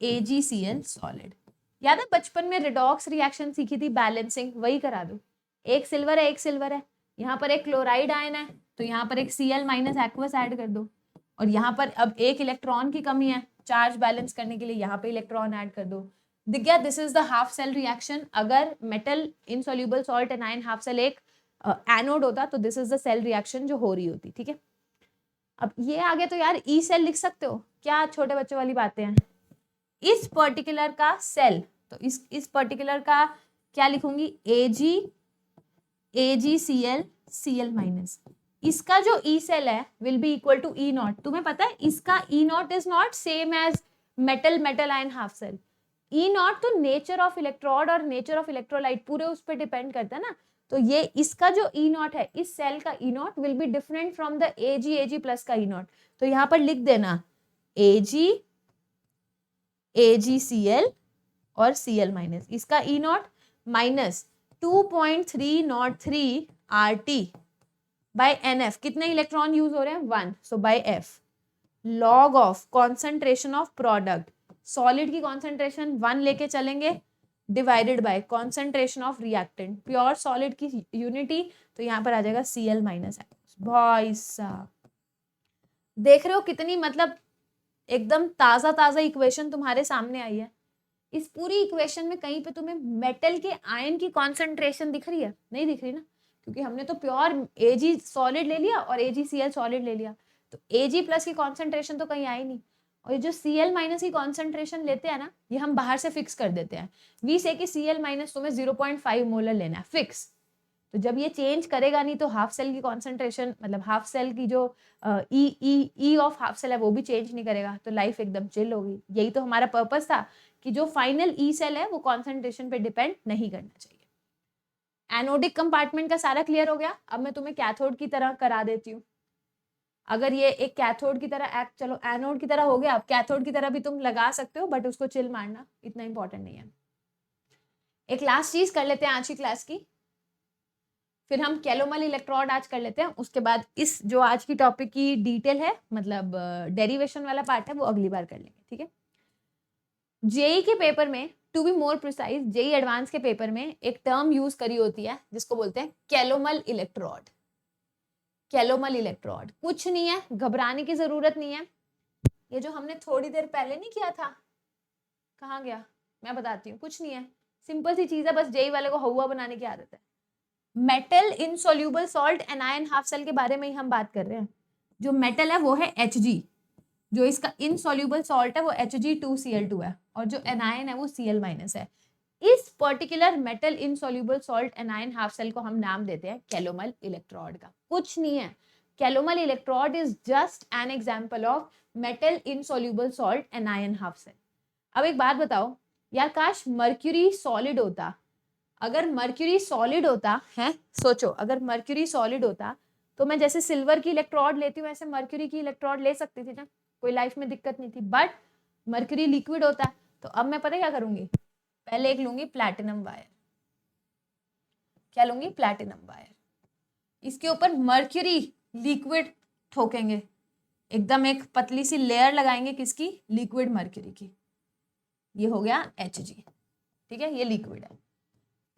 AgCl सॉलिड। याद है बचपन में रिडॉक्स रिएक्शन सीखी थी, बैलेंसिंग, वही करा दो। एक सिल्वर है, एक सिल्वर है, यहाँ पर एक क्लोराइड आयन है, तो यहाँ पर एक Cl माइनस एक्वस ऐड कर दो, और यहाँ पर अब एक इलेक्ट्रॉन की कमी है, चार्ज बैलेंस करने के लिए यहाँ पे इलेक्ट्रॉन ऐड कर दो। दिख गया, this is the half cell reaction. अगर metal insoluble salt and ion half cell एक एनोड होता तो this is the cell reaction जो हो रही होती, ठीक है। अब ये आगे तो यार ई सेल लिख सकते हो, क्या छोटे बच्चों वाली बातें हैं। इस पर्टिकुलर का सेल, तो इस पर्टिकुलर का क्या लिखूंगी, AgCl Cl माइनस। इसका जो ई सेल है will be equal to E naught. तुम्हें पता है इसका E naught is not same as metal ion half cell. E naught तो नेचर ऑफ इलेक्ट्रोड और नेचर ऑफ इलेक्ट्रोलाइट पूरे उस पर डिपेंड करता है ना। तो ये इसका जो ई नॉट है, इस सेल का E naught will be different from the Ag plus का ई नॉट। तो यहाँ पर लिख देना AgCl और Cl माइनस, इसका E naught minus 2.303 RT by NF। कितने इलेक्ट्रॉन यूज हो रहे हैं, 1, so by F log of concentration of product. Solid की कॉन्सेंट्रेशन 1 लेके चलेंगे divided by concentration of reactant, pure solid की यूनिटी, तो यहाँ पर आ जाएगा Cl माइनस। भाई साहब देख रहे हो कितनी मतलब एकदम ताजा इक्वेशन तुम्हारे सामने आई है। इस पूरी इक्वेशन में कहीं पे तुम्हें मेटल के आयन की कॉन्सेंट्रेशन दिख रही है, नहीं दिख रही ना, क्योंकि हमने तो प्योर Ag सॉलिड ले लिया और AgCl सॉलिड ले लिया, तो Ag प्लस की कॉन्सेंट्रेशन तो कहीं आई नहीं। और ये जो Cl माइनस की कॉन्सेंट्रेशन लेते हैं ना, ये हम बाहर से फिक्स कर देते हैं। वी से कि Cl माइनस तुम्हें 0.5 मोलर लेना है फिक्स। तो जब ये चेंज करेगा नहीं तो हाफ सेल की कॉन्सेंट्रेशन, मतलब हाफ सेल की जो ई ऑफ हाफ सेल है वो भी चेंज नहीं करेगा, तो लाइफ एकदम चिल होगी। यही तो हमारा पर्पस था कि जो फाइनल ई सेल है वो कॉन्सेंट्रेशन पे डिपेंड नहीं करना चाहिए। एनोडिक कंपार्टमेंट का सारा क्लियर हो गया। अब मैं तुम्हें कैथोड की तरह करा देती हूँ। अगर ये एक कैथोड की तरह एक्ट, चलो एनोड की तरह हो गया, अब कैथोड की तरह भी तुम लगा सकते हो, बट उसको चिल मारना, इतना इंपॉर्टेंट नहीं है। एक लास्ट चीज कर लेते हैं आज की क्लास की, फिर हम कैलोमल इलेक्ट्रोड आज कर लेते हैं। उसके बाद इस जो आज की टॉपिक की डिटेल है, मतलब डेरिवेशन वाला पार्ट है, वो अगली बार कर लेंगे, ठीक है। जेई के पेपर में, to be more precise JEE advance के पेपर में एक टर्म यूज करी होती है जिसको बोलते हैं कैलोमल इलेक्ट्रोड। कैलोमल इलेक्ट्रोड कुछ नहीं है, घबराने की जरूरत नहीं है। ये जो हमने थोड़ी देर पहले नहीं किया था, कहाँ गया, मैं बताती हूँ, कुछ नहीं है, सिंपल सी चीज है, बस जेई वाले को हवा बनाने की आदत है। Metal insoluble salt anion half cell के बारे में ही हम बात कर रहे हैं। जो मेटल है वो है Hg, जो इसका इनसोल्यूबल सॉल्ट है वो Hg2Cl2 है, और जो एनायन है वो Cl माइनस है। इस particular metal insoluble salt anion half cell को हम नाम देते हैं कैलोमल इलेक्ट्रोड का। कुछ नहीं है, calomel electrode is just an example of metal insoluble salt anion half cell. अब एक बात बताओ यार, काश मर्क्यूरी सॉलिड होता। अगर मर्क्यूरी सॉलिड होता है, सोचो अगर मर्क्यूरी सॉलिड होता तो मैं जैसे सिल्वर की इलेक्ट्रोड लेती हूँ ऐसे मर्क्यूरी की इलेक्ट्रोड ले सकती थी ना, कोई लाइफ में दिक्कत नहीं थी। बट मर्क्यूरी लिक्विड होता है, तो अब मैं पता क्या करूंगी, पहले एक लूंगी प्लैटिनम वायर। क्या लूंगी, प्लैटिनम वायर। इसके ऊपर मर्क्यूरी लिक्विड ठोकेंगे, एकदम एक पतली सी लेयर लगाएंगे, किसकी, लिक्विड मर्क्यूरी की। ये हो गया Hg, ठीक है, ये लिक्विड है।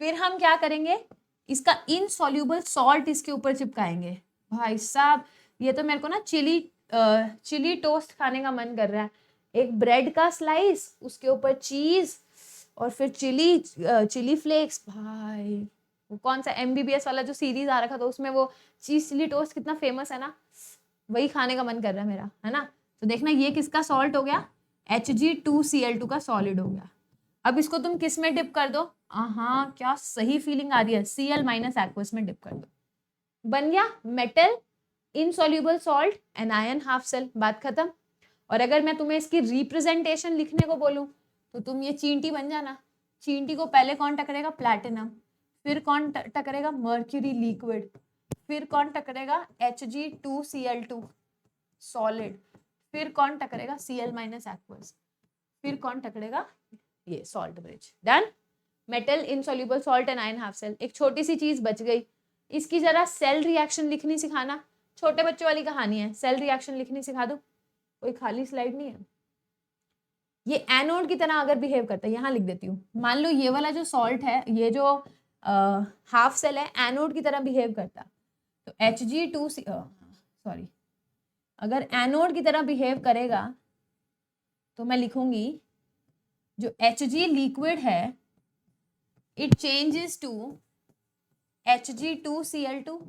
फिर हम क्या करेंगे, इसका इनसॉल्यूबल सॉल्ट इसके ऊपर चिपकाएंगे। भाई साहब ये तो मेरे को ना चिली टोस्ट खाने का मन कर रहा है। एक ब्रेड का स्लाइस, उसके ऊपर चीज, और फिर चिली फ्लेक्स। भाई वो कौन सा MBBS वाला जो सीरीज आ रखा था उसमें वो चीज चिली टोस्ट कितना फेमस है ना, वही खाने का मन कर रहा है मेरा, है ना। तो देखना ये किसका सॉल्ट हो गया, Hg2Cl2 का सॉलिड हो गया। अब इसको तुम किस में डिप कर दो, हाँ क्या सही फीलिंग आ रही है, Cl माइनस एक्वस में डिप कर दो, बन गया metal insoluble salt anion half cell, बात खत्म। और अगर मैं तुम्हें इसकी रिप्रेजेंटेशन लिखने को बोलूं तो तुम ये चींटी बन जाना। चींटी को पहले कौन टकरेगा, प्लैटिनम, फिर कौन टकरेगा, मर्क्यूरी लिक्विड, फिर कौन टकरेगा, Hg2Cl2 सॉलिड, फिर कौन टकरेगा, Cl माइनस एक्वस, फिर कौन टकरेगा, ये salt bridge. Done. Metal insoluble salt and ion half cell. एक छोटी सी चीज बच गई, इसकी जरा सेल रिएक्शन लिखनी सिखाना, छोटे बच्चों वाली कहानी है, सेल रिएक्शन लिखनी सिखा दो। कोई खाली स्लाइड नहीं है। ये एनोड की तरह अगर बिहेव करता है, यहाँ लिख देती हूँ, मान लो ये वाला जो सॉल्ट है, ये जो हाफ सेल है, एनोड की तरह बिहेव करता, तो Hg2 सॉरी, अगर एनोड की तरह बिहेव करेगा तो मैं लिखूंगी जो Hg लिक्विड है, it changes to Hg2Cl2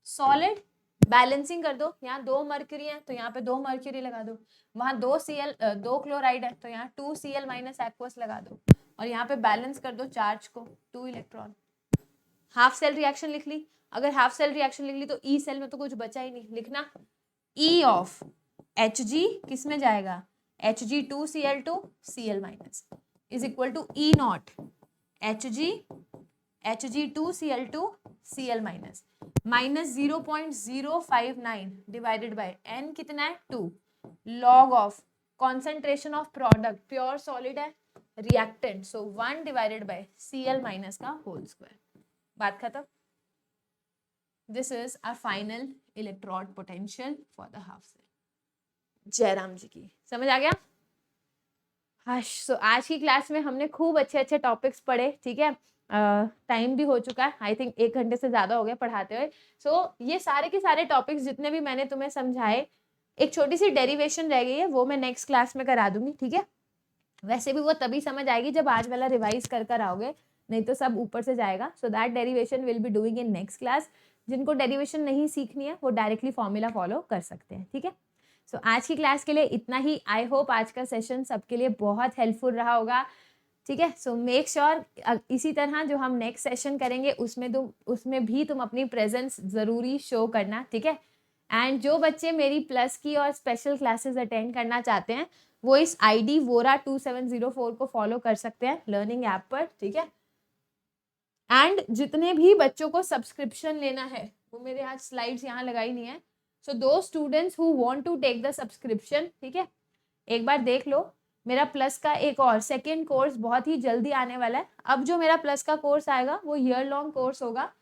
solid. Balancing कर दो, यहाँ 2 मर्क्यूरी है तो यहाँ पे 2 मर्क्यूरी लगा दो, वहां 2 क्लोराइड है तो यहाँ 2Cl माइनस एक्वस लगा दो, और यहाँ पे बैलेंस कर दो चार्ज को, 2 इलेक्ट्रॉन। हाफ सेल रिएक्शन लिख ली। अगर हाफ सेल रिएक्शन लिख ली तो ई सेल में तो कुछ बचा ही नहीं, लिखना ई ऑफ Hg किस में जाएगा, Hg2Cl2 Cl minus is equal to E naught Hg2Cl2 Cl minus minus 0.059 divided by n कितना है 2 log of concentration of product, pure solid है, reactant, so 1 divided by Cl minus का होल स्क्वायर। बात खत्म। This is our final electrode potential for the half cell. Jairam ji की समझ आ गया। सो आज की क्लास में हमने खूब अच्छे अच्छे टॉपिक्स पढ़े, ठीक है। टाइम भी हो चुका है, आई थिंक 1 घंटे से ज़्यादा हो गया पढ़ाते हुए। सो ये सारे के सारे टॉपिक्स जितने भी मैंने तुम्हें समझाए, एक छोटी सी डेरिवेशन रह गई है, वो मैं नेक्स्ट क्लास में करा दूंगी, ठीक है। वैसे भी वो तभी समझ आएगी जब आज वाला रिवाइज कर आओगे, नहीं तो सब ऊपर से जाएगा। So that derivation will be doing in next class. जिनको डेरिवेशन नहीं सीखनी है वो डायरेक्टली फॉर्मूला फॉलो कर सकते हैं, ठीक है। सो आज की क्लास के लिए इतना ही। आई होप आज का सेशन सबके लिए बहुत हेल्पफुल रहा होगा, ठीक है। सो मेक श्योर इसी तरह जो हम नेक्स्ट सेशन करेंगे उसमें भी तुम अपनी प्रेजेंस ज़रूरी शो करना, ठीक है। एंड जो बच्चे मेरी प्लस की और स्पेशल क्लासेस अटेंड करना चाहते हैं वो इस ID Vora2704 को फॉलो कर सकते हैं लर्निंग ऐप पर, ठीक है। एंड जितने भी बच्चों को सब्सक्रिप्शन लेना है, वो मेरे आज स्लाइड्स यहाँ लगाई नहीं है, सो दो students who want to take the subscription, ठीक है, एक बार देख लो। मेरा प्लस का एक और सेकेंड कोर्स बहुत ही जल्दी आने वाला है। अब जो मेरा प्लस का कोर्स आएगा वो ईयर लॉन्ग कोर्स होगा,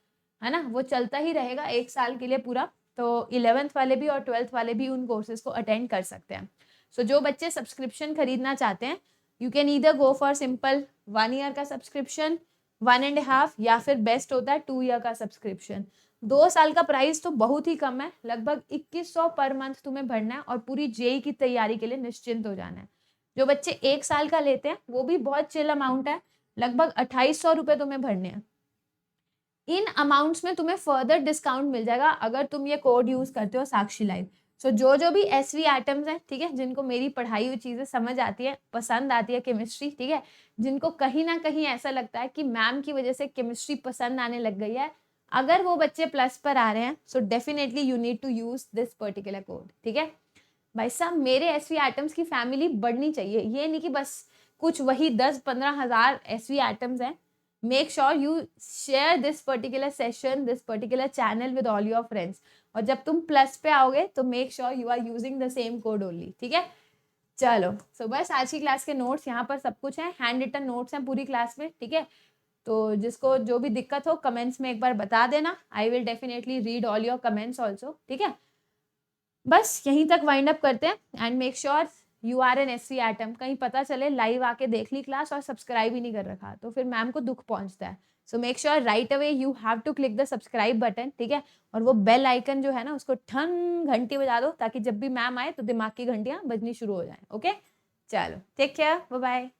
है ना, वो चलता ही रहेगा 1 साल के लिए पूरा। तो 11th वाले भी और 12th वाले भी उन कोर्सेज को अटेंड कर सकते हैं। सो जो बच्चे सब्सक्रिप्शन खरीदना चाहते हैं, you can either go for simple 1 year का सब्सक्रिप्शन, 1.5, या फिर बेस्ट होता है 2 ईयर का सब्सक्रिप्शन। 2 साल का प्राइस तो बहुत ही कम है, लगभग 2100 पर मंथ तुम्हें भरना है और पूरी जेई की तैयारी के लिए निश्चिंत हो जाना है। जो बच्चे 1 साल का लेते हैं वो भी बहुत चिल अमाउंट है, लगभग 2800 रुपये तुम्हें भरने हैं। इन अमाउंट्स में तुम्हें फर्दर डिस्काउंट मिल जाएगा अगर तुम ये कोड यूज करते हो साक्षी लाइव। सो जो भी SV एटम्स हैं, ठीक है, जिनको मेरी पढ़ाई हुई चीज़ें समझ आती है, पसंद आती है केमिस्ट्री, ठीक है, जिनको कहीं ना कहीं ऐसा लगता है कि मैम की वजह से केमिस्ट्री पसंद आने लग गई है, अगर वो बच्चे प्लस पर आ रहे हैं, so definitely you need to use this particular code, ठीक है। भाई साहब मेरे SV एटम्स की फैमिली बढ़नी चाहिए, ये नहीं कि बस कुछ वही 10-15 हज़ार SV एटम्स हैं। Make sure you share this particular session, this particular channel with all your friends. और जब तुम प्लस पे आओगे तो make sure you are using the same code only, ठीक है। चलो, सो बस आज की क्लास के नोट्स यहाँ पर सब कुछ है, हैंड रिटन नोट्स हैं पूरी क्लास में, ठीक है। तो जिसको जो भी दिक्कत हो कमेंट्स में एक बार बता देना, I will definitely read all your comments also, ठीक है। बस यहीं तक वाइंड अप करते हैं and make sure you are an SV atom. कहीं पता चले लाइव आके देख ली क्लास और सब्सक्राइब ही नहीं कर रखा तो फिर मैम को दुख पहुंचता है। So make sure right away you have to click the subscribe button, ठीक है, और वो बेल आइकन जो है ना उसको ठन घंटी बजा दो ताकि जब भी मैम आए तो दिमाग की घंटियां बजनी शुरू हो जाए। ओके, चलो टेक केयर, बाय बाय।